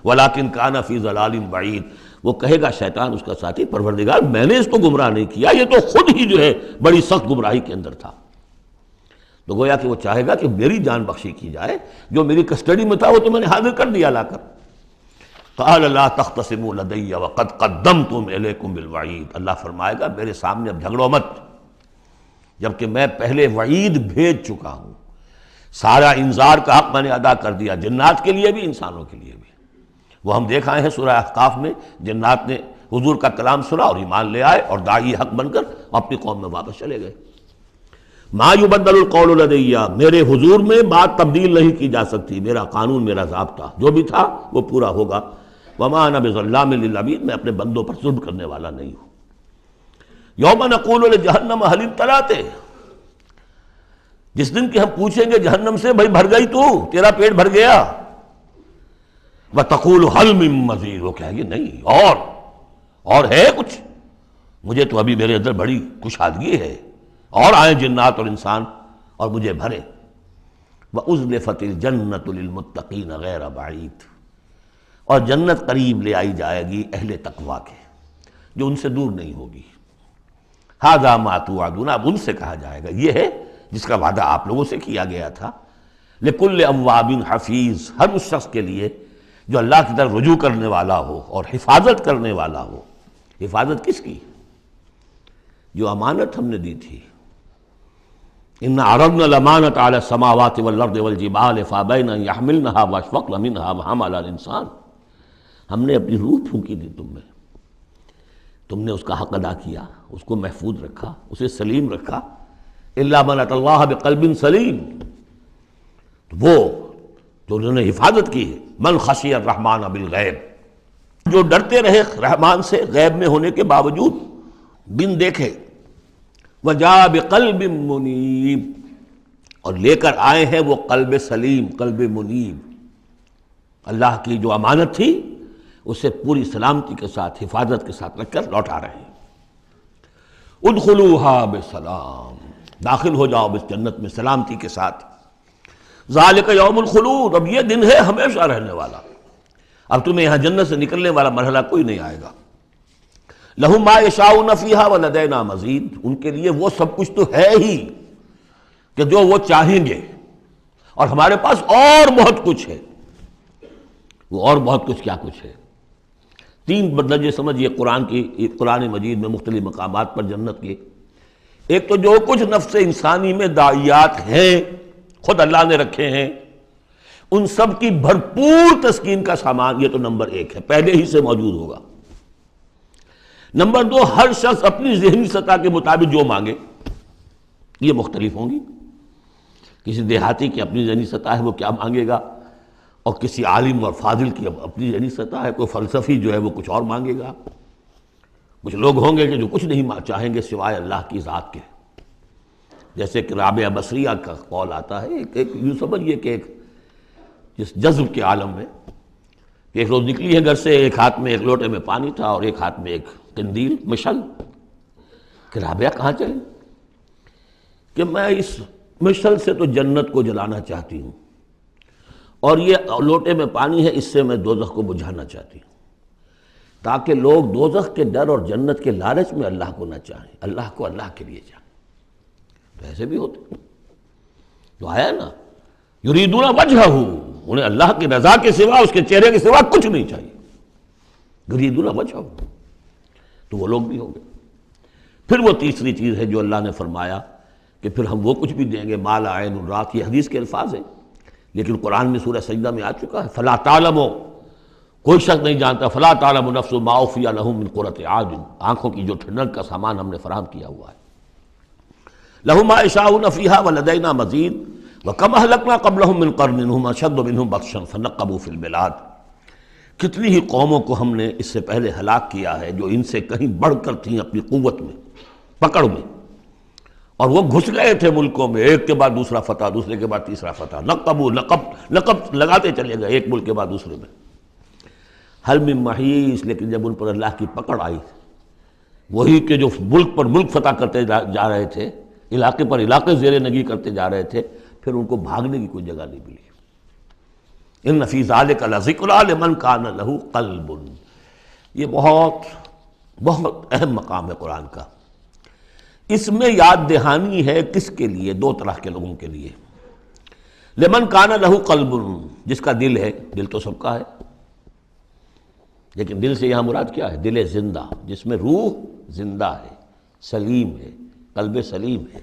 ولکن کان فی ضلال بعید، وہ کہے گا شیطان اس کا ساتھی، پروردگار میں نے اس کو گمراہ نہیں کیا، یہ تو خود ہی جو ہے بڑی سخت گمراہی کے اندر تھا۔ تو گویا کہ وہ چاہے گا کہ میری جان بخشی کی جائے، جو میری کسٹڈی میں تھا وہ تو میں نے حاضر کر دیا لا کر۔ قال لا تختصموا لدی وقد قدمت الیکم بالوعید، اللہ فرمائے گا میرے سامنے اب جھگڑو مت، جبکہ میں پہلے وعید بھیج چکا ہوں، سارا انذار کا حق میں نے ادا کر دیا، جنات کے لیے بھی انسانوں کے لیے بھی۔ وہ ہم دیکھ آئے ہیں سورہ احقاف میں، جنات نے حضور کا کلام سنا اور ایمان لے آئے اور داعی حق بن کر اپنی قوم میں واپس چلے گئے۔ ما یبدل القول لدی، میرے حضور میں بات تبدیل نہیں کی جا سکتی، میرا قانون، میرا ضابطہ جو بھی تھا وہ پورا ہوگا۔ وما انا بظلام للعبید، میں اپنے بندوں پر ظلم کرنے والا نہیں ہوں۔ یوم نقول لجہنم هل امتلأت، جس دن کہ ہم پوچھیں گے جہنم سے بھائی بھر گئی تو، تیرا پیٹ بھر گیا؟ وتقول هل من مزید، وہ کہے گی نہیں اور ہے کچھ، مجھے تو ابھی میرے اندر بڑی کشادگی ہے، اور آئیں جنات اور انسان اور مجھے بھرے۔ وَأُزْلِفَتِ الْجَنَّةُ لِلْمُتَّقِينَ غَيْرَ بَعِيدٍ، اور جنت قریب لے آئی جائے گی اہل تقویٰ کے، جو ان سے دور نہیں ہوگی۔ هَذَا مَا تُوعَدُونَ، اب ان سے کہا جائے گا یہ ہے جس کا وعدہ آپ لوگوں سے کیا گیا تھا۔ لِكُلِّ أَوَّابٍ حَفِيظٍ، ہر اس شخص کے لیے جو اللہ کی طرف رجوع کرنے والا ہو اور حفاظت کرنے والا ہو۔ حفاظت کس کی؟ جو امانت ہم نے دی تھی۔ اِنَّا عَرَضْنَا الْأَمَانَةَ عَلَى السَّمَاوَاتِ وَالْأَرْضِ وَالْجِبَالِ فَأَبَيْنَ أَن يَحْمِلْنَهَا وَأَشْفَقْنَ مِنْهَا وَحَمَلَهَا الْإِنسَانُ، ہم نے اپنی روح پھونکی دی تم میں، تم نے اس کا حق ادا کیا، اس کو محفوظ رکھا، اسے سلیم رکھا۔ إِلَّا مَنْ أَتَى اللَّهَ بِقَلْبٍ سَلِيمٍ، تو وہ جو انہوں نے حفاظت کی ہے۔ مَنْ خَشِيَ الرَّحْمَنَ بِالْغَيْبِ، جو ڈرتے رہے رحمان سے غیب میں ہونے کے باوجود، بن دیکھے۔ وَجَاءَ بِقَلْبٍ مُنِيبٍ، اور لے کر آئے ہیں وہ قلب سلیم، قلب منیب، اللہ کی جو امانت تھی اسے پوری سلامتی کے ساتھ، حفاظت کے ساتھ رکھ کر لوٹا رہے ہیں۔ ادخلوها بسلام، داخل ہو جاؤ اس جنت میں سلامتی کے ساتھ۔ ذالک یوم الخلود، اب یہ دن ہے ہمیشہ رہنے والا، اب تمہیں یہاں جنت سے نکلنے والا مرحلہ کوئی نہیں آئے گا۔ لہم ما یشاؤون فیہا ولدینا مزید، ان کے لیے وہ سب کچھ تو ہے ہی کہ جو وہ چاہیں گے، اور ہمارے پاس اور بہت کچھ ہے۔ وہ اور بہت کچھ کیا کچھ ہے؟ تین درجے سمجھیے قرآن مجید میں مختلف مقامات پر جنت کے۔ ایک تو جو کچھ نفس انسانی میں داعیات ہیں خود اللہ نے رکھے ہیں، ان سب کی بھرپور تسکین کا سامان، یہ تو نمبر ایک ہے، پہلے ہی سے موجود ہوگا۔ نمبر دو، ہر شخص اپنی ذہنی سطح کے مطابق جو مانگے، یہ مختلف ہوں گی۔ کسی دیہاتی کی اپنی ذہنی سطح ہے، وہ کیا مانگے گا، اور کسی عالم اور فاضل کی اپنی ذہنی سطح ہے، کوئی فلسفی جو ہے وہ کچھ اور مانگے گا۔ کچھ لوگ ہوں گے کہ جو کچھ نہیں چاہیں گے سوائے اللہ کی ذات کے، جیسے کہ رابعہ بصریہ کا قول آتا ہے، ایک یوں سمجھیے کہ ایک جس جذب کے عالم میں، ایک روز نکلی ہے گھر سے، ایک ہاتھ میں ایک لوٹے میں پانی تھا اور ایک ہاتھ میں ایک قندیل، مشعل، کہ رابعہ کہاں چلے؟ کہ میں اس مشعل سے تو جنت کو جلانا چاہتی ہوں، اور یہ لوٹے میں پانی ہے، اس سے میں دوزخ کو بجھانا چاہتی ہوں، تاکہ لوگ دوزخ کے ڈر اور جنت کے لالچ میں اللہ کو نہ چاہیں، اللہ کو اللہ کے لیے چاہیں۔ تو ایسے بھی ہوتے تو آیا نا، یریدون وجہہ، انہیں اللہ کی رضا کے سوا، اس کے چہرے کے سوا کچھ نہیں چاہیے، یریدون وجہہ، تو وہ لوگ بھی ہوں گے۔ پھر وہ تیسری چیز ہے جو اللہ نے فرمایا کہ پھر ہم وہ کچھ بھی دیں گے، ما لا عین رات، یہ حدیث کے الفاظ ہیں لیکن قرآن میں سورہ سجدہ میں آ چکا ہے، فلا تعلم، کوئی شخص نہیں جانتا، فلا تعلم نفس ما اخفی لہم من قرۃ اعین، آنکھوں کی جو ٹھنڈک کا سامان ہم نے فراہم کیا ہوا ہے۔ لہم ما یشاؤون فیہا ولدینا مزید وکم اہلکنا قبلہم من قرن ھم اشد منہم بطشا فنقبوا فی البلاد، کتنی ہی قوموں کو ہم نے اس سے پہلے ہلاک کیا ہے جو ان سے کہیں بڑھ کر تھیں اپنی قوت میں، پکڑ میں، اور وہ گھس گئے تھے ملکوں میں، ایک کے بعد دوسرا فتح، دوسرے کے بعد تیسرا فتح، لقب لگاتے چلے گئے ایک ملک کے بعد دوسرے میں۔ حل من محیص، لیکن جب ان پر اللہ کی پکڑ آئی، وہی کہ جو ملک پر ملک فتح کرتے جا رہے تھے، علاقے پر علاقے زیر نگی کرتے جا رہے تھے، پھر ان کو بھاگنے کی کوئی جگہ نہیں ملی۔ ان فی ذلک لذکری لمن کان لہ قلب، یہ بہت بہت اہم مقام ہے قرآن کا۔ اس میں یاد دہانی ہے کس کے لیے؟ دو طرح کے لوگوں کے لیے۔ لمن کان لہ قلب، جس کا دل ہے، دل تو سب کا ہے، لیکن دل سے یہاں مراد کیا ہے؟ دل زندہ، جس میں روح زندہ ہے، سلیم ہے، قلب سلیم ہے۔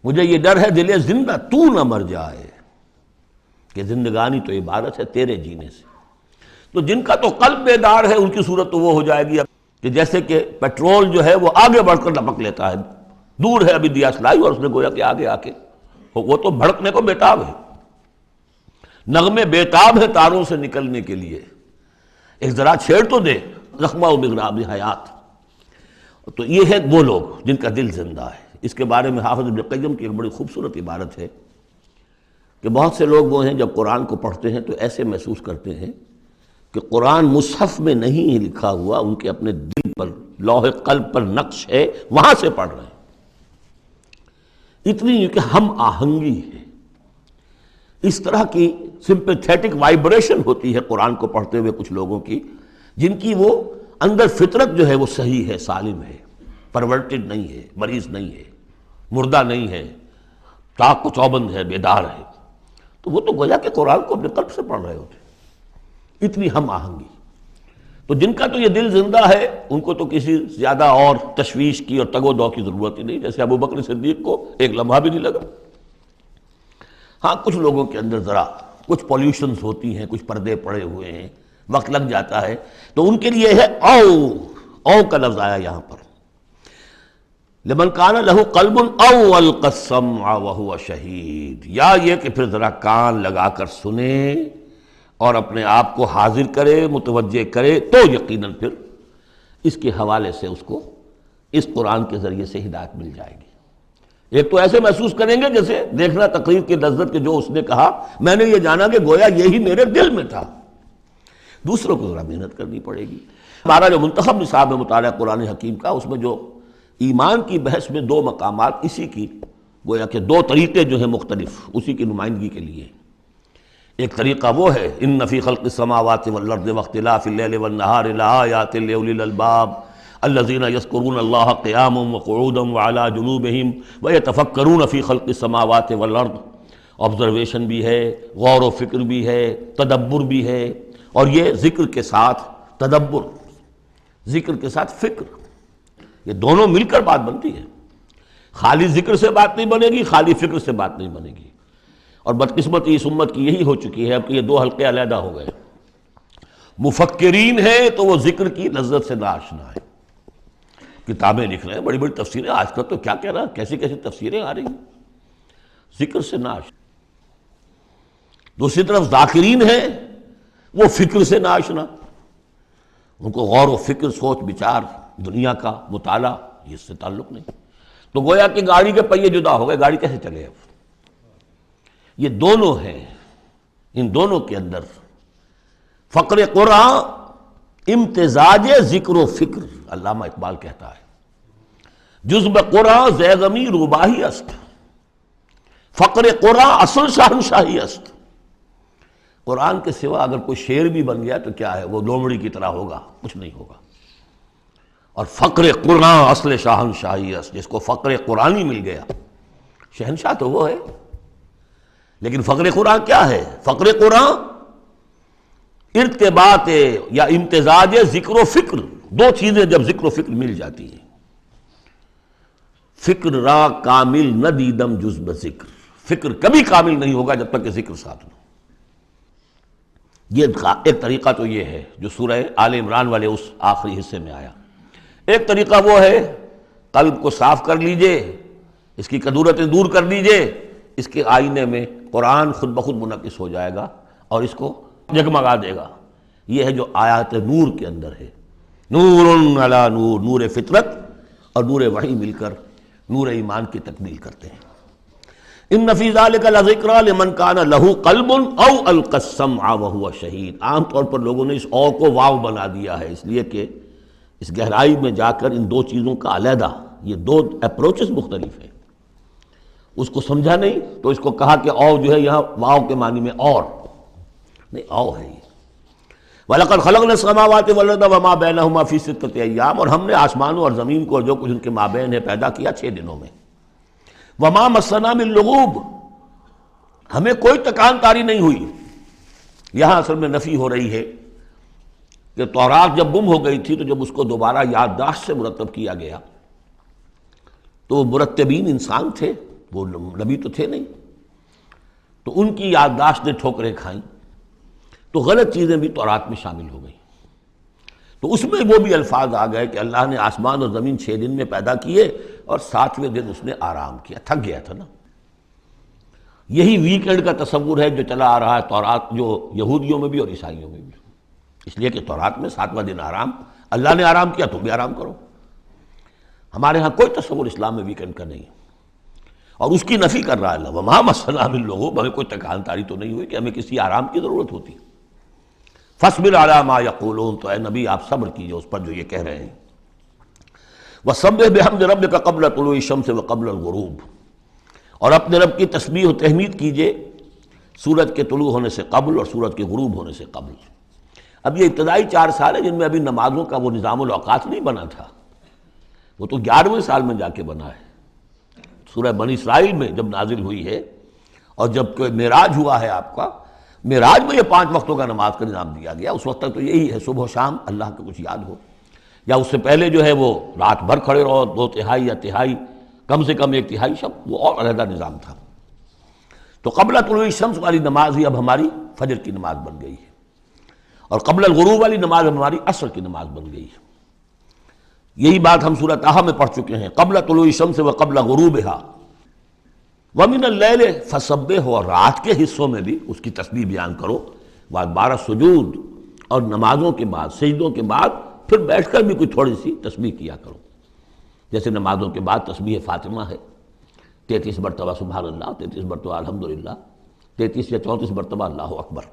مجھے یہ ڈر ہے دل زندہ تو نہ مر جائے، کہ زندگانی تو عبارت ہے تیرے جینے سے۔ تو جن کا تو قلب بیدار ہے ان کی صورت تو وہ ہو جائے گی کہ جیسے کہ پیٹرول جو ہے وہ آگے بڑھ کر لپک لیتا ہے دور ہے ابھی دیا سلائی، اور اس نے گویا کہ آگے آ کے وہ تو بھڑکنے کو بیتاب ہے، نغمے بیتاب ہے تاروں سے نکلنے کے لیے، ایک ذرا چھیڑ تو دے زخمہ و بغراب حیات۔ تو یہ ہے وہ لوگ جن کا دل زندہ ہے۔ اس کے بارے میں حافظ ابن قیم کی ایک بڑی خوبصورت عبارت ہے کہ بہت سے لوگ وہ ہیں جب قرآن کو پڑھتے ہیں تو ایسے محسوس کرتے ہیں کہ قرآن مصحف میں نہیں لکھا ہوا، ان کے اپنے دل پر لوح قلب پر نقش ہے، وہاں سے پڑھ رہے ہیں۔ اتنی کہ ہم آہنگی ہے، اس طرح کی سمپیتھیٹک وائبریشن ہوتی ہے قرآن کو پڑھتے ہوئے کچھ لوگوں کی، جن کی وہ اندر فطرت جو ہے وہ صحیح ہے، سالم ہے، پرورٹڈ نہیں ہے، مریض نہیں ہے، مردہ نہیں ہے، چاق و چوبند ہے، بیدار ہے۔ تو وہ تو گویا کہ قرآن کو اپنے قلب سے پڑھ رہے ہوتے، اتنی ہم آہنگی۔ تو جن کا تو یہ دل زندہ ہے ان کو تو کسی زیادہ اور تشویش کی اور تگ و دو کی ضرورت ہی نہیں، جیسے ابو بکر صدیق کو ایک لمحہ بھی نہیں لگا۔ ہاں کچھ لوگوں کے اندر ذرا کچھ پولیوشنز ہوتی ہیں، کچھ پردے پڑے ہوئے ہیں، وقت لگ جاتا ہے، تو ان کے لیے ہے او کا لفظ آیا یہاں پر، لمن کان لہ قلب او القى السمع وهو شہید، یا یہ کہ پھر ذرا کان لگا کر سنے اور اپنے آپ کو حاضر کرے، متوجہ کرے، تو یقیناً پھر اس کے حوالے سے اس کو اس قرآن کے ذریعے سے ہدایت مل جائے گی۔ ایک تو ایسے محسوس کریں گے جیسے دیکھنا تقریر کی لذت کے جو اس نے کہا، میں نے یہ جانا کہ گویا یہی میرے دل میں تھا۔ دوسروں کو ذرا محنت کرنی پڑے گی۔ ہمارا جو منتخب نصاب ہے مطالعہ قرآن حکیم کا، اس میں جو ایمان کی بحث میں دو مقامات اسی کی گویا کہ دو طریقے جو ہیں مختلف اسی کی نمائندگی کے لیے، ایک طریقہ وہ ہے ان فی خلق السماوات والارض واختلاف اللیل والنہار لآیات لأولی الالباب الذین یذکرون اللہ قیاما وقعودا وعلی جنوبہم ویتفکرون فی خلق السماوات والارض، آبزرویشن بھی ہے، غور و فکر بھی ہے، تدبر بھی ہے، اور یہ ذکر کے ساتھ تدبر، ذکر کے ساتھ فکر، یہ دونوں مل کر بات بنتی ہے۔ خالی ذکر سے بات نہیں بنے گی، خالی فکر سے بات نہیں بنے گی، اور بدقسمتی اس امت کی یہی ہو چکی ہے اب کہ یہ دو حلقے علیحدہ ہو گئے۔ مفکرین ہیں تو وہ ذکر کی لذت سے ناآشنا ہے، کتابیں لکھ رہے ہیں، بڑی بڑی تفسیریں، آج کل تو کیا کہہ رہا، کیسی کیسی تفسیریں آ رہی ہیں، ذکر سے ناآشنا۔ دوسری طرف ذاکرین ہیں وہ فکر سے ناآشنا، ان کو غور و فکر، سوچ بچار، دنیا کا مطالعہ یہ اس سے تعلق نہیں۔ تو گویا کہ گاڑی کے پہیے جدا ہو گئے، گاڑی کیسے چلے اب؟ یہ دونوں ہیں، ان دونوں کے اندر فقر قرآن امتزاج ذکر و فکر، علامہ اقبال کہتا ہے جزب قرآن زیغمی روباہی است، فقر قرآن اصل شاہنشاہی است۔ قرآن کے سوا اگر کوئی شعر بھی بن گیا تو کیا ہے، وہ لومڑی کی طرح ہوگا، کچھ نہیں ہوگا۔ اور فقر قرآن اصل شاہنشاہی است، جس کو فقر قرآنی مل گیا، شہنشاہ تو وہ ہے۔ لیکن فقر قرآن کیا ہے؟ فقر قرآن ارتباط یا امتزاج ذکر و فکر، دو چیزیں جب ذکر و فکر مل جاتی ہیں۔ فکر را کامل نہ دیدم جز بذکر، فکر کبھی کامل نہیں ہوگا جب تک کہ ذکر ساتھ نہ۔ یہ ایک طریقہ تو یہ ہے جو سورہ آل عمران والے اس آخری حصے میں آیا۔ ایک طریقہ وہ ہے قلب کو صاف کر لیجئے، اس کی کدورتیں دور کر لیجئے، اس کے آئینے میں قرآن خود بخود منعکس ہو جائے گا اور اس کو جگمگا دے گا۔ یہ ہے جو آیات نور کے اندر ہے، نور علی نور، نور فطرت اور نور وحی مل کر نور ایمان کی تکمیل کرتے ہیں۔ ان فی ذلک لذکری لمن کان لہ قلب او القی السمع وہو شہید۔ عام طور پر لوگوں نے اس او کو واو بنا دیا ہے، اس لیے کہ اس گہرائی میں جا کر ان دو چیزوں کا علیحدہ، یہ دو اپروچز مختلف ہیں، اس کو سمجھا نہیں تو اس کو کہا کہ او جو ہے یہاں واو کے معنی میں اور نہیں، او ہے یہ۔ وَلَقَدْ خَلَقْنَا السَّمَاوَاتِ وَالْأَرْضَ وَمَا بَيْنَهُمَا فِي سِتَّةِ أَيَّامٍ، اور ہم نے آسمانوں اور زمین کو اور جو کچھ ان کے مابین ہے پیدا کیا 6 دنوں میں۔ وَمَا مَسَّنَا مِن لُغُوبٍ، ہمیں کوئی تکان تاری نہیں ہوئی۔ یہاں اصل میں نفی ہو رہی ہے کہ تورات جب گم ہو گئی تھی تو جب اس کو دوبارہ یادداشت سے مرتب کیا گیا تو وہ مرتبین انسان تھے، وہ نبی تو تھے نہیں، تو ان کی یادداشت نے ٹھوکریں کھائیں، تو غلط چیزیں بھی تورات میں شامل ہو گئیں۔ تو اس میں وہ بھی الفاظ آ گئے کہ اللہ نے آسمان اور زمین 6 دن میں پیدا کیے اور 7ویں دن اس نے آرام کیا، تھک گیا تھا نا۔ یہی ویکینڈ کا تصور ہے جو چلا آ رہا ہے تورات، جو یہودیوں میں بھی اور عیسائیوں میں بھی، اس لیے کہ تورات میں 7واں دن آرام، اللہ نے آرام کیا تم بھی آرام کرو۔ ہمارے ہاں کوئی تصور اسلام میں ویکینڈ کا نہیں، اور اس کی نفی کر رہا ہے اللہ، وما مسنا من لغوب، ہمیں کوئی تکان تاری تو نہیں ہوئی کہ ہمیں کسی آرام کی ضرورت ہوتی۔ فاصبر علی ما یقولون، تو اے نبی آپ صبر کیجئے اس پر جو یہ کہہ رہے ہیں۔ وسبح بحمد ربک قبل طلوع الشمس وقبل الغروب، اور اپنے رب کی تسبیح و تحمید کیجئے سورج کے طلوع ہونے سے قبل اور سورج کے غروب ہونے سے قبل۔ اب یہ ابتدائی 4 سال ہیں جن میں ابھی نمازوں کا وہ نظام الاوقات نہیں بنا تھا، وہ تو 11ویں سال میں جا کے بنا ہے، سورہ بنی اسرائیل میں جب نازل ہوئی ہے، اور جب کہ معراج ہوا ہے آپ کا، معراج میں یہ 5 وقتوں کا نماز کا نظام دیا گیا۔ اس وقت تک تو یہی ہے صبح و شام اللہ کا کچھ یاد ہو، یا اس سے پہلے جو ہے وہ رات بھر کھڑے رہو 2/3 یا تہائی، کم سے کم 1/3 شب، وہ اور علیحدہ نظام تھا۔ تو قبل طلوع الشمس والی نماز ہی اب ہماری فجر کی نماز بن گئی ہے، اور قبل الغروب والی نماز اب ہماری عصر کی نماز بن گئی ہے۔ یہی بات ہم سورہ طٰہٰ میں پڑھ چکے ہیں، قبل طلوع الشمس وقبل غروبها ومن اللیل فسبح، اور رات کے حصوں میں بھی اس کی تسبیح بیان کرو، وادبار السجود، اور نمازوں کے بعد سجدوں کے بعد پھر بیٹھ کر بھی کوئی تھوڑی سی تسبیح کیا کرو، جیسے نمازوں کے بعد تسبیح فاطمہ ہے، 33 مرتبہ سبحان اللہ، 33 مرتبہ الحمدللہ، 33 یا 34 مرتبہ اللہ اکبر۔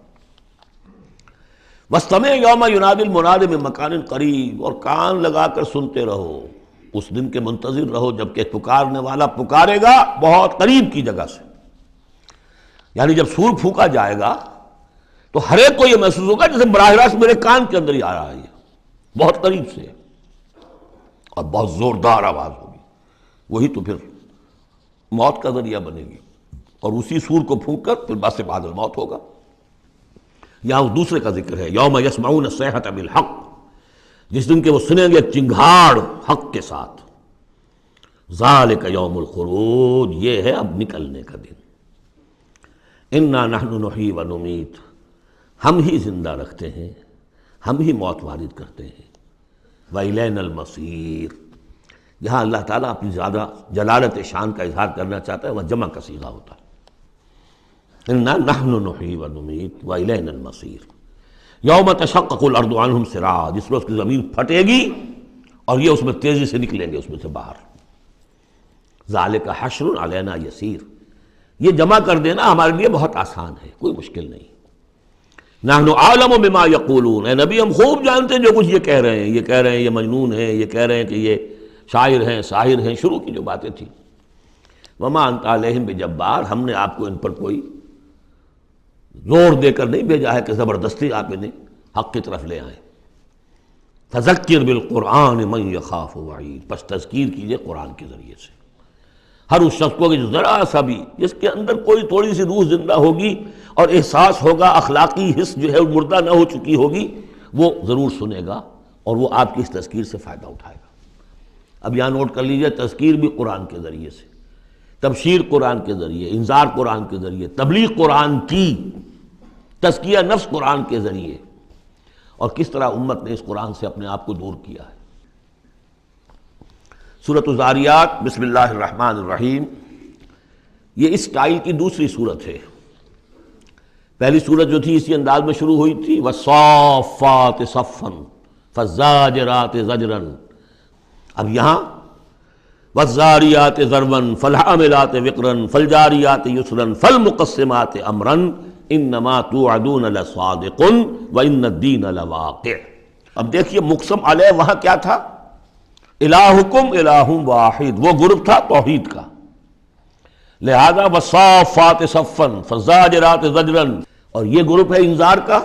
وَاسْتَمِعْ يَوْمَ يُنَادِ الْمُنَادِ مِن مَّكَانٍ قَرِيبٍ، اور کان لگا کر سنتے رہو، اس دن کے منتظر رہو جب کہ پکارنے والا پکارے گا بہت قریب کی جگہ سے۔ یعنی جب سور پھونکا جائے گا تو ہر ایک کو یہ محسوس ہوگا جیسے براہ راست میرے کان کے اندر ہی آ رہا ہے، بہت قریب سے، اور بہت زوردار آواز ہوگی، وہی تو پھر موت کا ذریعہ بنے گی، اور اسی سور کو پھونک کر پھر بس بعد الموت ہوگا۔ یہاں اس دوسرے کا ذکر ہے، یوم یسمعون الصیحۃ بالحق، جس دن کہ وہ سنیں گے چنگھاڑ حق کے ساتھ، ذالک یوم الخروج، یہ ہے اب نکلنے کا دن۔ انا نحن نحیی و نمیت، ہم ہی زندہ رکھتے ہیں، ہم ہی موت وارد کرتے ہیں، وإلینا المصیر، یہاں اللہ تعالیٰ اپنی زیادہ جلالت شان کا اظہار کرنا چاہتا ہے، وہ جمع کا صیغہ ہوتا ہے، انا نحن نحیی و نمیت وإلینا المصیر۔ یوم تشقق الارض عنہم سراعا، جس روز کی زمین پھٹے گی اور یہ اس میں تیزی سے نکلیں گے اس میں سے باہر۔ ذالک حشر علینا یسیر، یہ جمع کر دینا ہمارے لیے بہت آسان ہے، کوئی مشکل نہیں۔ نحن اعلم بما یقولون، اے نبی ہم خوب جانتے ہیں جو کچھ یہ کہہ رہے ہیں، یہ کہہ رہے ہیں یہ مجنون ہیں، یہ کہہ رہے ہیں کہ یہ شاعر ہیں ساحر ہیں، شروع کی جو باتیں تھیں۔ وما انت علیہم بجبار، ہم نے آپ کو ان پر کوئی زور دے کر نہیں بھیجا ہے کہ زبردستی آپ انہیں حق کی طرف لے آئیں۔ فذکر بالقرآن من یخاف وعید، پس تذکیر کیجئے قرآن کے ذریعے سے ہر اس شخص کو کہ جو ذرا سا بھی، جس کے اندر کوئی تھوڑی سی روح زندہ ہوگی اور احساس ہوگا، اخلاقی حس جو ہے مردہ نہ ہو چکی ہوگی، وہ ضرور سنے گا اور وہ آپ کی اس تذکیر سے فائدہ اٹھائے گا۔ اب یہاں نوٹ کر لیجئے، تذکیر بھی قرآن کے ذریعے سے، تبشیر قرآن کے ذریعے، انذار قرآن کے ذریعے، تبلیغ قرآن کی، تزکیہ نفس قرآن کے ذریعے، اور کس طرح امت نے اس قرآن سے اپنے آپ کو دور کیا ہے۔ سورۃ الذاریات، بسم اللہ الرحمن الرحیم، یہ اس اسٹائل کی دوسری صورت ہے۔ پہلی صورت جو تھی اسی انداز میں شروع ہوئی تھی، والصافات صفا فالزاجرات زجرا، اب یہاں والذاریات ذروا فالحاملات وقرا فالجاریات یسرا فالمقسمات امرا انما توعدون لصادق وان الدین لواقع۔ اب دیکھیے مقسم علیہ وہاں کیا تھا؟ الہکم الہ واحد، وہ گروپ تھا توحید کا، لہذا والصافات صفا فالزاجرات زجرا، اور یہ گروپ ہے انذار کا،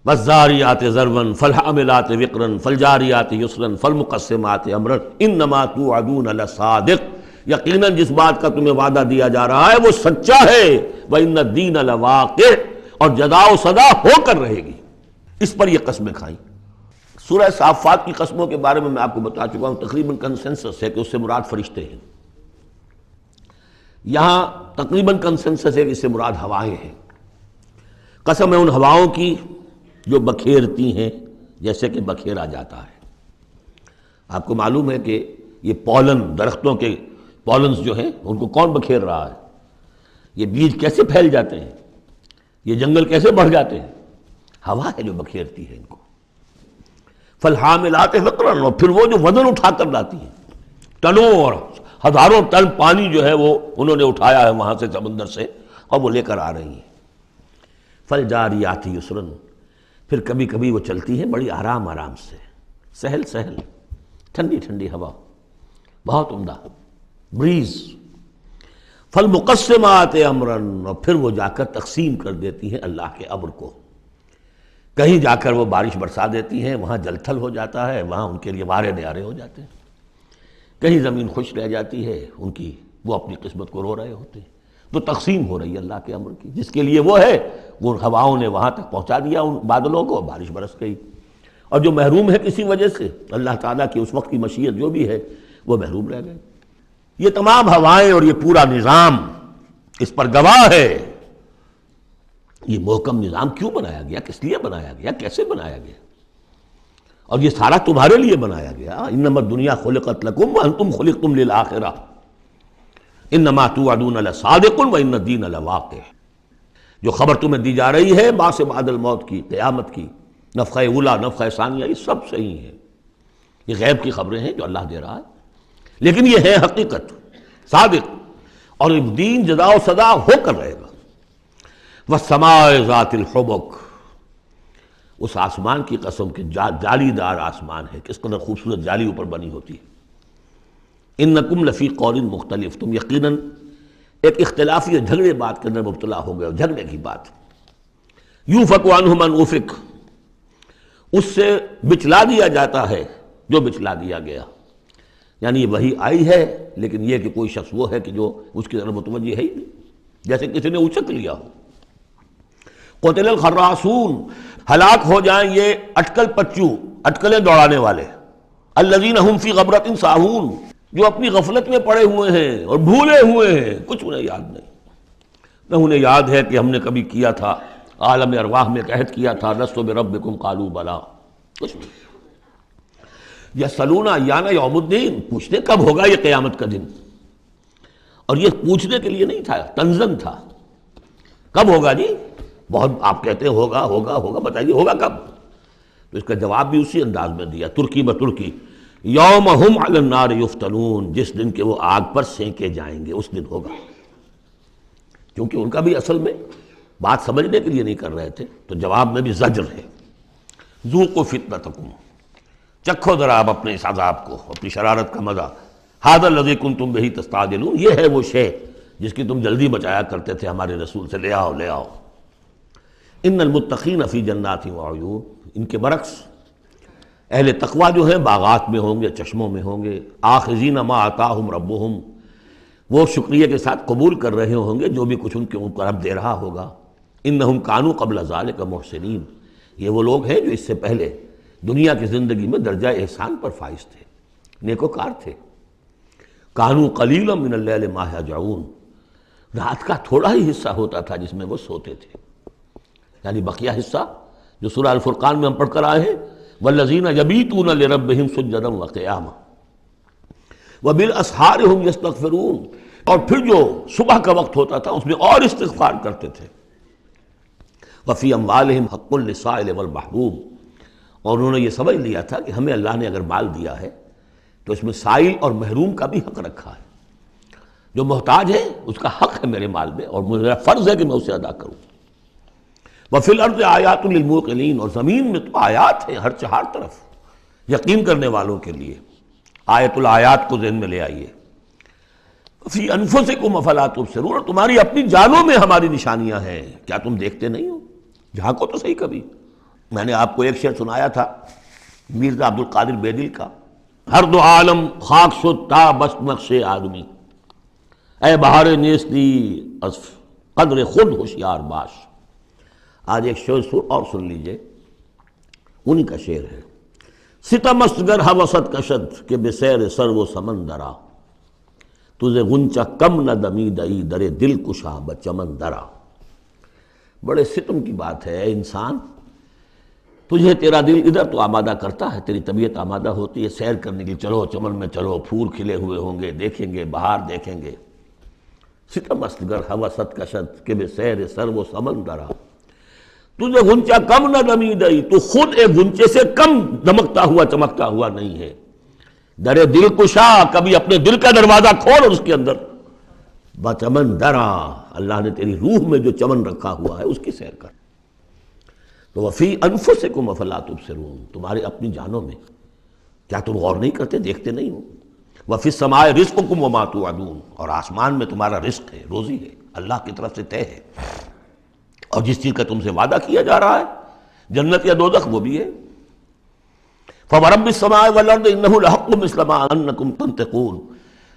والذاریات ذروا فالحاملات وقرا فالجاریات یسرا فالمقسمات امرا انما توعدون لصادق، یقیناً جس بات کا تمہیں وعدہ دیا جا رہا ہے وہ سچا ہے، وَإِنَّ الدِّينَ لَوَاقِعٌ، اور جزا و سزا ہو کر رہے گی۔ اس پر یہ قسمیں کھائیں۔ سورہ صافات کی قسموں کے بارے میں آپ کو بتا چکا ہوں، تقریباً کنسنسس ہے کہ اس سے مراد فرشتے ہیں، یہاں تقریباً کنسنسس ہے کہ اس سے مراد ہوائیں ہیں۔ قسم ہے ان ہواؤں کی جو بکھیرتی ہیں جیسے کہ بکھیرا جاتا ہے۔ آپ کو معلوم ہے کہ یہ پولن، درختوں کے پولنز جو ہیں ان کو کون بکھیر رہا ہے؟ یہ بیج کیسے پھیل جاتے ہیں؟ یہ جنگل کیسے بڑھ جاتے ہیں؟ ہوا ہے جو بکھیرتی ہے ان کو۔ فالحاملات وقرا، اور پھر وہ جو وزن اٹھا کر لاتی ہیں، ٹنوں اور ہزاروں ٹن پانی جو ہے وہ انہوں نے اٹھایا ہے وہاں سے سمندر سے، اور وہ لے کر آ رہی ہیں۔ فالجاریات یسرا، پھر کبھی کبھی وہ چلتی ہیں بڑی آرام آرام سے، سہل سہل، ٹھنڈی ٹھنڈی ہوا، بہت عمدہ بریز۔ فالمقسمات امرا، اور پھر وہ جا کر تقسیم کر دیتی ہیں اللہ کے امر کو، کہیں جا کر وہ بارش برسا دیتی ہیں، وہاں جل تھل ہو جاتا ہے، وہاں ان کے لیے وارے نیارے ہو جاتے ہیں، کہیں زمین خشک رہ جاتی ہے ان کی، وہ اپنی قسمت کو رو رہے ہوتے ہیں۔ تو تقسیم ہو رہی ہے اللہ کے امر کی، جس کے لیے وہ ہے وہ ہواؤں نے وہاں تک پہنچا دیا ان بادلوں کو، بارش برس گئی، اور جو محروم ہے کسی وجہ سے اللہ تعالیٰ کی اس وقت کی مشیت جو بھی ہے وہ محروم رہ گئے۔ یہ تمام ہوائیں اور یہ پورا نظام اس پر گواہ ہے۔ یہ محکم نظام کیوں بنایا گیا، کس لیے بنایا گیا، کیسے بنایا گیا؟ اور یہ سارا تمہارے لیے بنایا گیا۔ انما الدنیا خلقت لکم وانتم خلقتم للآخرہ انما توعدون لصادق وان الدین لواقع۔ جو خبر تمہیں دی جا رہی ہے بعث بعد الموت کی، قیامت کی، نفخہ اولا، نفخہ ثانیہ، یہ سب صحیح ہے، یہ غیب کی خبریں ہیں جو اللہ دے رہا ہے، لیکن یہ ہے حقیقت، صادق، اور دین جزا و سزا ہو کر رہے گا۔ وَالسَّمَاءِ ذَاتِ الْحُبُكِ، اس آسمان کی قسم کہ جالی دار آسمان ہے، کس قدر خوبصورت جالی اوپر بنی ہوتی ہے۔ اِنَّكُمْ لَفِي قَوْلٍ مُخْتَلِف، تم یقیناً ایک اختلافی جھگڑے بات کے اندر مبتلا ہو گئے، جھگڑے کی بات۔ يُوفَكُ عَنْهُ مَنْ أُفِكَ، اس سے بچلا دیا جاتا ہے جو بچلا دیا گیا، یعنی یہ وحی آئی ہے لیکن یہ کہ کوئی شخص وہ ہے کہ جو اس کی طرف متوجہ ہے ہی نہیں، جیسے کسی نے اچک لیا ہو۔ قتل الخراصون، ہلاک ہو جائیں یہ اٹکل پچو، اٹکلیں دوڑانے والے، الذین هم فی غمرۃ ساہون، جو اپنی غفلت میں پڑے ہوئے ہیں اور بھولے ہوئے ہیں، کچھ انہیں یاد نہیں۔ نہ انہیں یاد ہے کہ ہم نے کبھی کیا تھا، عالم ارواح میں ایک عہد کیا تھا، لست بربکم قالوا بلا، کچھ نہیں۔ یسألون ایان یوم الدین، پوچھتے کب ہوگا یہ قیامت کا دن، اور یہ پوچھنے کے لیے نہیں تھا، تنزن تھا، کب ہوگا جی؟ بہت آپ کہتے ہیں ہوگا ہوگا ہوگا، بتائیے ہوگا کب؟ تو اس کا جواب بھی اسی انداز میں دیا، ترکی بترکی، یوم ہم علی النار یفتنون، جس دن کے وہ آگ پر سینکے جائیں گے اس دن ہوگا، کیونکہ ان کا بھی اصل میں بات سمجھنے کے لیے نہیں کر رہے تھے، تو جواب میں بھی زجر ہے۔ ذوقوا فتنتکم، چکھو ذرا آپ اپنے اس عذاب کو، اپنی شرارت کا مزہ، ھذا الذی کنتم بہ تستعجلون، یہ ہے وہ شے جس کی تم جلدی مچایا کرتے تھے ہمارے رسول سے، لے آؤ لے آؤ۔ ان المتقین فی جنات وعیون، ان کے برعکس اہل تقویٰ جو ہیں باغات میں ہوں گے، چشموں میں ہوں گے، آخذین ما آتاہم ربہم، وہ شکریہ کے ساتھ قبول کر رہے ہوں گے جو بھی کچھ ان کے اوپر رب دے رہا ہوگا۔ انہم کانوا قبل ذلک محسنین، یہ وہ لوگ ہیں جو اس سے پہلے دنیا کی زندگی میں درجہ احسان پر فائز تھے، نیکوکار تھے۔ کانوا قلیلا من اللیل ما یہجعون، رات کا تھوڑا ہی حصہ ہوتا تھا جس میں وہ سوتے تھے، یعنی بقیہ حصہ جو سورہ الفرقان میں ہم پڑھ کر آئے ہیں، والذین یبیتون لربہم سجدا وقیاما وبالاسحار ہم یستغفرون، اور پھر جو صبح کا وقت ہوتا تھا اس میں اور استغفار کرتے تھے۔ وفی اموالہم حق للسائل والمحروم، اور انہوں نے یہ سمجھ لیا تھا کہ ہمیں اللہ نے اگر مال دیا ہے تو اس میں سائل اور محروم کا بھی حق رکھا ہے، جو محتاج ہے اس کا حق ہے میرے مال میں، اور میرا فرض ہے کہ میں اسے ادا کروں۔ وفی الارض آیات للموقنین، اور زمین میں تو آیات ہیں ہر چہار طرف یقین کرنے والوں کے لیے، آیت الآیات کو ذہن میں لے آئیے۔ فی انفسکم افلا تبصرون، اور تمہاری اپنی جانوں میں ہماری نشانیاں ہیں، کیا تم دیکھتے نہیں ہو؟ جھانکو تو صحیح کبھی۔ میں نے آپ کو ایک شعر سنایا تھا میرزا عبد القادر بیدل کا، ہر دو عالم خاک شد تا بس نقش آدمی، اے بہار نیستی از قدر خود ہوشیار باش۔ آج ایک شعر اور سن لیجئے، انہی کا شعر ہے۔ ستم است گر ہوست کشد کہ بے سیر سر و سمندرا، تجھے غنچہ کم نہ دمیدئی در دل کشا بچمن درا۔ بڑے ستم کی بات ہے اے انسان تجھے تیرا دل ادھر تو آمادہ کرتا ہے، تیری طبیعت آمادہ ہوتی ہے سیر کرنے کی، چلو چمن میں چلو، پھول کھلے ہوئے ہوں گے دیکھیں گے، بہار دیکھیں گے۔ ستم است گر ہوست کشد کہ بے سیر سر و سمندرا، تجھے غنچہ کم نہ دمیدئی، تو خود ایک غنچے سے کم دمکتا ہوا چمکتا ہوا نہیں ہے۔ در دل کشا، کبھی اپنے دل کا دروازہ کھول اور اس کے اندر بچمن درا، اللہ نے تیری روح میں جو چمن رکھا ہوا ہے اس کی سیر کر۔ تو وفی انفسکم افلا تبصرون، تمہارے اپنی جانوں میں کیا تم غور نہیں کرتے، دیکھتے نہیں ہو؟ وفی السماء رزقکم وما توعدون، اور آسمان میں تمہارا رزق ہے، روزی ہے، اللہ کی طرف سے طے ہے، اور جس چیز کا تم سے وعدہ کیا جا رہا ہے جنت یا دوزخ وہ بھی ہے۔ فورب السماء والارض انہ لحق مثل ما انکم تنطقون،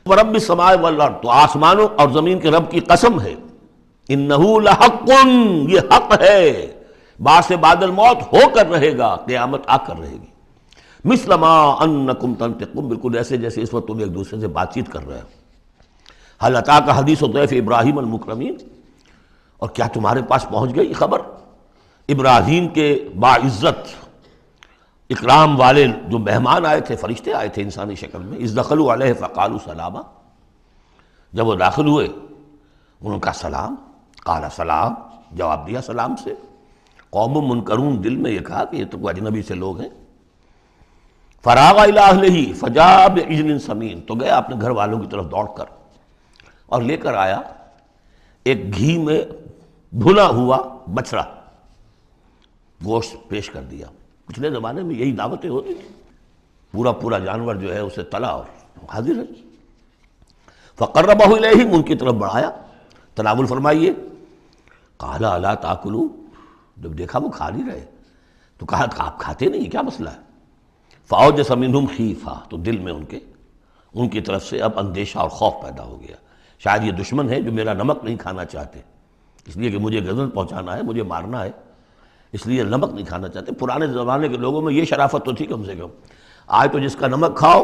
ورب السماء والارض، تو آسمانوں اور زمین کے رب کی قسم ہے، انہ لحق، یہ حق ہے، بعد سے بعد الموت ہو کر رہے گا، قیامت آ کر رہے گی، مثل ما انکم تنطقون، بالکل ایسے جیسے اس وقت تم ایک دوسرے سے بات چیت کر رہے ہو۔ هل اتاک حدیث ضیف ابراہیم المکرمین، اور کیا تمہارے پاس پہنچ گئی خبر ابراہیم کے باعزت اکرام والے جو مہمان آئے تھے، فرشتے آئے تھے انسانی شکل میں، اذ دخلوا علیہ فقالوا سلاما، جب وہ داخل ہوئے انہوں نے کہا سلام، قال سلام، جواب دیا سلام سے۔ قوم منکرون، دل میں یہ کہا کہ یہ تو کوئی اجنبی سے لوگ ہیں۔ فراغ الی اہلہ فجاء بعجل سمین، تو گیا اپنے گھر والوں کی طرف دوڑ کر اور لے کر آیا ایک گھی میں بھنا ہوا بچڑا، گوشت پیش کر دیا۔ پچھلے زمانے میں یہی دعوتیں ہوتی تھیں، پورا پورا جانور جو ہے اسے تلا اور حاضر ہے۔ فقربہ الیہم، ان کی طرف بڑھایا، تناول فرمائیے۔ قال الا تاکلون، جب دیکھا وہ کھا نہیں رہے تو کہا آپ کھاتے نہیں، کیا مسئلہ ہے؟ فاوجس منہم خیفہ، تو دل میں ان کی طرف سے اب اندیشہ اور خوف پیدا ہو گیا، شاید یہ دشمن ہے جو میرا نمک نہیں کھانا چاہتے، اس لیے کہ مجھے غزل پہنچانا ہے، مجھے مارنا ہے، اس لیے نمک نہیں کھانا چاہتے۔ پرانے زمانے کے لوگوں میں یہ شرافت تو تھی کم سے کم، آج تو جس کا نمک کھاؤ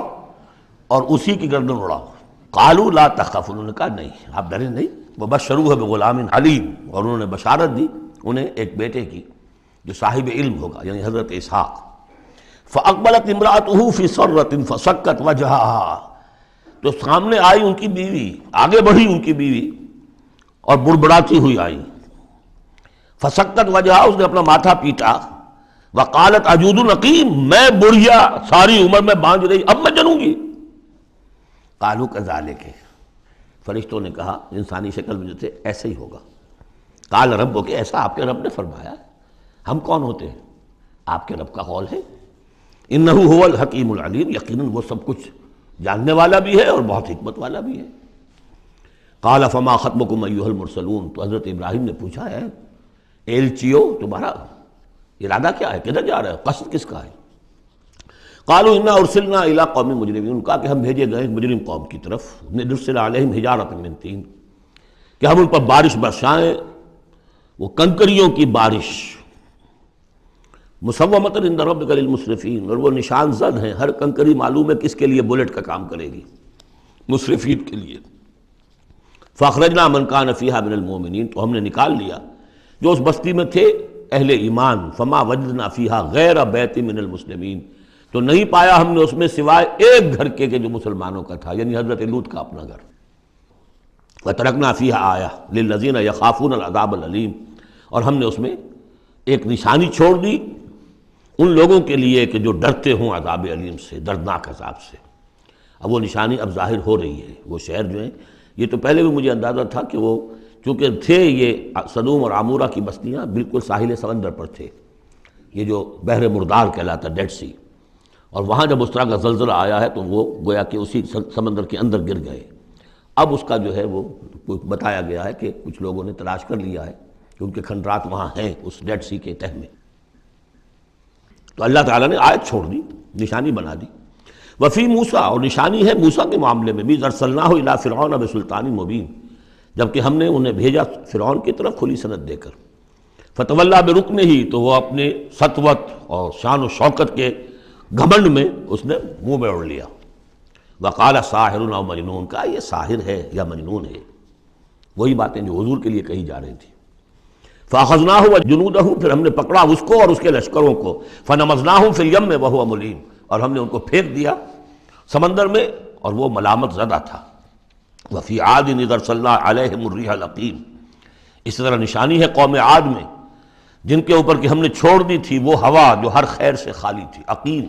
اور اسی کی گردن اڑاؤ۔ قالوا لا تخف، انہوں نے کہا نہیں آپ ڈریں نہیں، وبشروہ بغلام علیم، اور انہوں نے بشارت دی انہیں ایک بیٹے کی جو صاحب علم ہوگا، یعنی حضرت اسحاق۔ فاقبلت امرأتہ فی سرۃ فسکت وجہہا، تو سامنے آئی ان کی بیوی، آگے بڑھی ان کی بیوی اور بڑبڑاتی ہوئی آئی۔ فسکت وجہہا، اس نے اپنا ماتھا پیٹا۔ وقالت اجود نقیم، میں بڑھیا ساری عمر میں بانجھ رہی، اب میں جنوں گی۔ قالوا کذالک، فرشتوں نے کہا انسانی شکل میں جو تھے ایسے ہی ہوگا۔ قال ربک، ایسا آپ کے رب نے فرمایا، ہم کون ہوتے ہیں؟ آپ کے رب کا قول ہے۔ انہ هو الحکیم العلیم، یقیناً وہ سب کچھ جاننے والا بھی ہے اور بہت حکمت والا بھی ہے۔ قال فما خطبکم ایھا المرسلون، تو حضرت ابراہیم نے پوچھا ہے ایلچیو تمہارا ارادہ کیا ہے، کدھر جا رہے ہو، قصد کس کا ہے؟ قالوا انا ارسلنا الی قوم مجرمین، ان کہا کہ ہم بھیجے گئے مجرم قوم کی طرف، نرسل علیہم حجارۃ من طین، کہ ہم ان پر بارش برسائیں، وہ کنکریوں کی بارش، مسومۃ عند ربک للمسرفین، اور وہ نشان زد ہیں، ہر کنکری معلوم ہے کس کے لیے بلٹ کا کام کرے گی، مسرفین کے لیے۔ فاخرجنا من کان فیہا من المؤمنین، تو ہم نے نکال لیا جو اس بستی میں تھے اہل ایمان، فما وجدنا فیہا غیر بیت من المسلمین، تو نہیں پایا ہم نے اس میں سوائے ایک گھر کے جو مسلمانوں کا تھا، یعنی حضرت لوط کا اپنا گھر۔ وترکنا فیہا آیہ للذین یخافون العذاب العلیم، اور ہم نے اس میں ایک نشانی چھوڑ دی ان لوگوں کے لیے کہ جو ڈرتے ہوں عذاب علیم سے، دردناک عذاب سے۔ اب وہ نشانی اب ظاہر ہو رہی ہے، وہ شہر جو ہیں، یہ تو پہلے بھی مجھے اندازہ تھا کہ وہ چونکہ تھے یہ سدوم اور عمورہ کی بستیاں بالکل ساحل سمندر پر تھے، یہ جو بحر مردار کہلاتا ڈیڈ سی، اور وہاں جب اس طرح کا زلزلہ آیا ہے تو وہ گویا کہ اسی سمندر کے اندر گر گئے۔ اب اس کا جو ہے وہ بتایا گیا ہے کہ کچھ لوگوں نے تلاش کر لیا ہے کہ ان کے کھنڈرات وہاں ہیں اس ڈیڈ سی کے تہہ میں۔ تو اللہ تعالیٰ نے آیت چھوڑ دی، نشانی بنا دی۔ وفی موسیٰ، اور نشانی ہے موسیٰ کے معاملے میں بھی، ارسلناہ الی فرعون بسلطان مبین، جبکہ ہم نے انہیں بھیجا فرعون کی طرف کھلی سند دے کر۔ فتولیٰ برکنہ، تو وہ اپنے سطوت اور شان و شوکت کے گھمنڈ میں اس نے منہ میں اڑ لیا۔ وقال ساحر او مجنون، کہا یہ ساحر ہے یا مجنون ہے، وہی باتیں جو حضور کے لیے کہی جا رہی تھی۔ فَأَخَذْنَاهُ وَجُنُودَهُ، پھر ہم نے پکڑا اس کو اور اس کے لشکروں کو، فَنَمَزْنَاهُمْ فِي الْيَمِّ وَهُوَ مُلِيمٌ، اور ہم نے ان کو پھینک دیا سمندر میں اور وہ ملامت زدہ تھا۔ وَفِي عَادٍ إِذْ أَرْسَلْنَا عَلَيْهِمُ الرِّيحَ الْعَقِيمَ، اس طرح نشانی ہے قوم عاد میں جن کے اوپر کہ ہم نے چھوڑ دی تھی وہ ہوا جو ہر خیر سے خالی تھی، عقیم،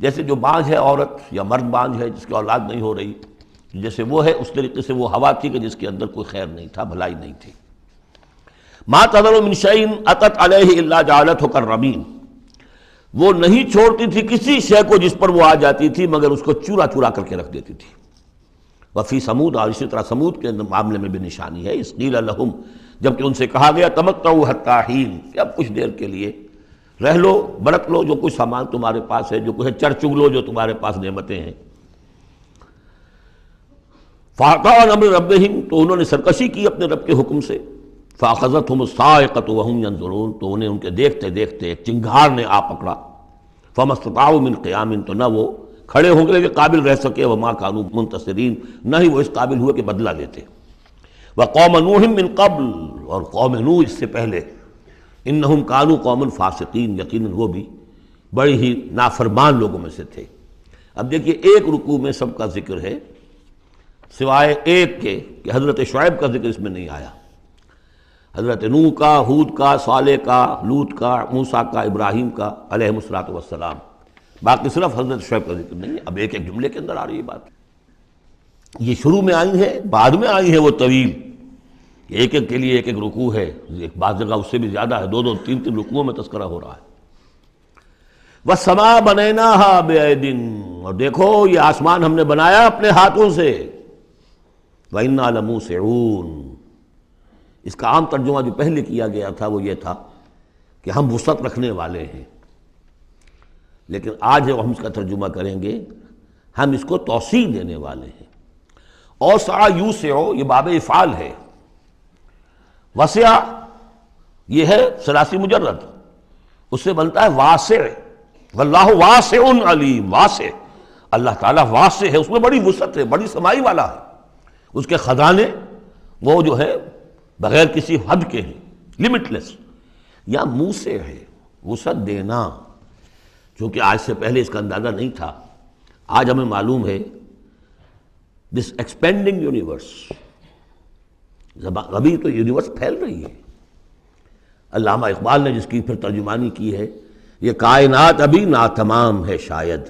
جیسے جو بانجھ ہے عورت یا مرد بانجھ ہے جس کی اولاد نہیں ہو رہی، جیسے وہ ہے اس طریقے سے وہ ہوا تھی کہ جس کے اندر کوئی خیر نہیں تھا، بھلائی نہیں تھی۔ ما تذر من شیء اتت علیہ الا جعلتہ کالرمیم، وہ نہیں چھوڑتی تھی کسی شے کو جس پر وہ آ جاتی تھی مگر اس کو چورا چورا کر کے رکھ دیتی تھی۔ وفی سمود، اور اسی طرح سمود کے معاملے میں بھی نشانی ہے، اذ قیل لہم، جبکہ ان سے کہا گیا تمتعوا حتی حین، کہ اب کچھ دیر کے لیے رہ لو، برت لو جو کچھ سامان تمہارے پاس ہے، جو کچھ چر چگ لو جو تمہارے پاس نعمتیں ہیں۔ فَأَعْطَوْا عَنْ أَمْرِ رَبِّهِمْ، تو انہوں نے سرکشی کی اپنے رب کے حکم سے۔ فَأَخَذَتْهُمُ الصَّاعِقَةُ وَهُمْ يَنظُرُونَ، تو انہیں ان کے دیکھتے دیکھتے ایک چنگھار نے آ پکڑا۔ فَمَا اسْتَطَاعُوا مِنْ قِيَامٍ، تو نہ وہ کھڑے ہوں گے کہ قابل رہ سکے، وَمَا كَانُوا مُنْتَصِرِينَ، نہ ہی وہ اس قابل ہوئے کہ بدلہ لیتے۔ وَقَوْمَ نُوحٍ مِّن قَبْلُ، اور قوم نوح اس سے پہلے، انہم کانوا قوما فاسقین، یقیناً وہ بھی بڑی ہی نافرمان لوگوں میں سے تھے۔ اب دیکھیے ایک رکوع میں سب کا ذکر ہے سوائے ایک کے کہ حضرت شعیب کا ذکر اس میں نہیں آیا، حضرت نوح کا، ہود کا، صالح کا، لوط کا، موسیٰ کا، ابراہیم کا علیہم الصلوۃ والسلام، باقی صرف حضرت شعیب کا ذکر نہیں ہے۔ اب ایک ایک جملے کے اندر آ رہی ہے بات، یہ شروع میں آئی ہیں، بعد میں آئی ہیں وہ طویل، ایک ایک کے لیے ایک ایک رکوع ہے، ایک بعض جگہ اس سے بھی زیادہ ہے، دو دو تین تین رکوعوں میں تذکرہ ہو رہا ہے۔ وَالسَّمَاءَ بَنَيْنَاهَا بِأَيْدٍ، اور دیکھو یہ آسمان ہم نے بنایا اپنے ہاتھوں سے، وَإِنَّا لَمُوسِعُونَ، اس کا عام ترجمہ جو پہلے کیا گیا تھا وہ یہ تھا کہ ہم وسعت رکھنے والے ہیں، لیکن آج جب ہم اس کا ترجمہ کریں گے ہم اس کو توسیع دینے والے ہیں۔ اوسع یوسع، یہ باب افعال ہے، وسع یہ ہے ثلاثی مجرد، اس سے بنتا ہے واسع، واللہ واسع علیم، واسع، اللہ تعالیٰ واسع ہے، اس میں بڑی وسعت ہے، بڑی سمائی والا ہے، اس کے خزانے وہ جو ہے بغیر کسی حد کے ہیں، لمٹ لیس۔ یا موسع ہے، وسعت دینا، چونکہ آج سے پہلے اس کا اندازہ نہیں تھا، آج ہمیں معلوم ہے دس ایکسپینڈنگ یونیورس، ابھی تو یونیورس پھیل رہی ہے۔ علامہ اقبال نے جس کی پھر ترجمانی کی ہے، یہ کائنات ابھی ناتمام ہے شاید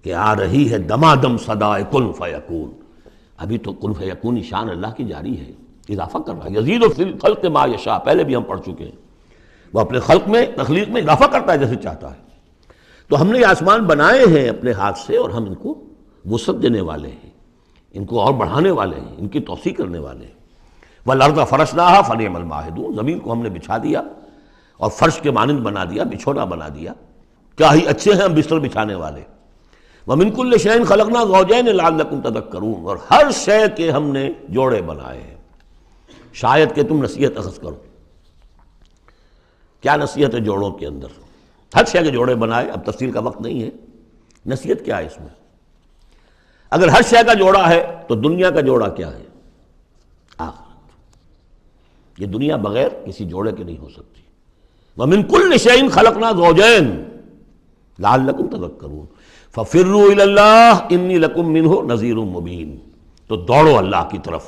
کہ آ رہی ہے دمادم صدائے کن فیکون، ابھی تو کن فیکون شان اللہ کی جاری ہے، اضافہ کر رہا ہے، یزید فی الخلق ما یشاء، پہلے بھی ہم پڑھ چکے ہیں، وہ اپنے خلق میں، تخلیق میں اضافہ کرتا ہے جیسے چاہتا ہے۔ تو ہم نے یہ آسمان بنائے ہیں اپنے ہاتھ سے اور ہم ان کو وسعت دینے والے ہیں، ان کو اور بڑھانے والے ہیں، ان کی توسیع کرنے والے ہیں۔ وَالْأَرْضَ فَرَشْنَاهَا فَنِعْمَ الْمَاهِدُونَ، زمین کو ہم نے بچھا دیا اور فرش کے مانند بنا دیا، بچھونا بنا دیا، کیا ہی اچھے ہیں ہم بستر بچھانے والے۔ وَمِن كُلِّ شَيْءٍ خَلَقْنَا زَوْجَيْنِ لَعَلَّكُمْ تَذَكَّرُونَ، اور ہر شے کے ہم نے جوڑے بنائے ہیں شاید کہ تم نصیحت اخذ کرو۔ کیا نصیحت ہے جوڑوں کے اندر؟ ہر شے کے جوڑے بنائے، اب تفصیل کا وقت نہیں ہے، نصیحت کیا ہے اس میں؟ اگر ہر شے کا جوڑا ہے تو دنیا کا جوڑا کیا ہے؟ آخرت، یہ دنیا بغیر کسی جوڑے کے نہیں ہو سکتی۔ وَمِن كُلِّ شَيْءٍ خَلَقْنَا زَوْجَيْنِ لَعَلَّكُمْ تَذَكَّرُونَ فَفِرُّوا إِلَى اللَّهِ إِنِّي لَكُمْ مِنْهُ نَذِيرٌ مُبِينٌ، تو دوڑو اللہ کی طرف،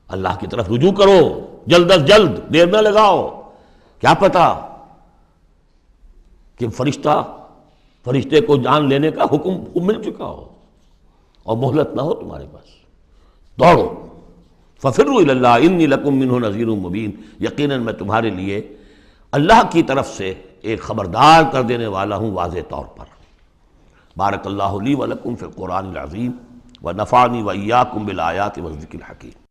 اللہ کی طرف رجوع کرو، جلد از جلد، دیر نہ لگاؤ، کیا پتہ کہ فرشتے کو جان لینے کا حکم مل چکا ہو اور مہلت نہ ہو تمہارے پاس، دوڑو۔ فَفِرُّوا إِلَى اللَّهِ إِنِّي لَكُمْ مِنْهُ نَذِيرٌ مُبِينٌ، یقیناً میں تمہارے لیے اللہ کی طرف سے ایک خبردار کر دینے والا ہوں واضح طور پر۔ بارک اللہ لی ولکم فی القرآن العظیم ونفعنی وإیاکم بالآیات والذکر الحکیم۔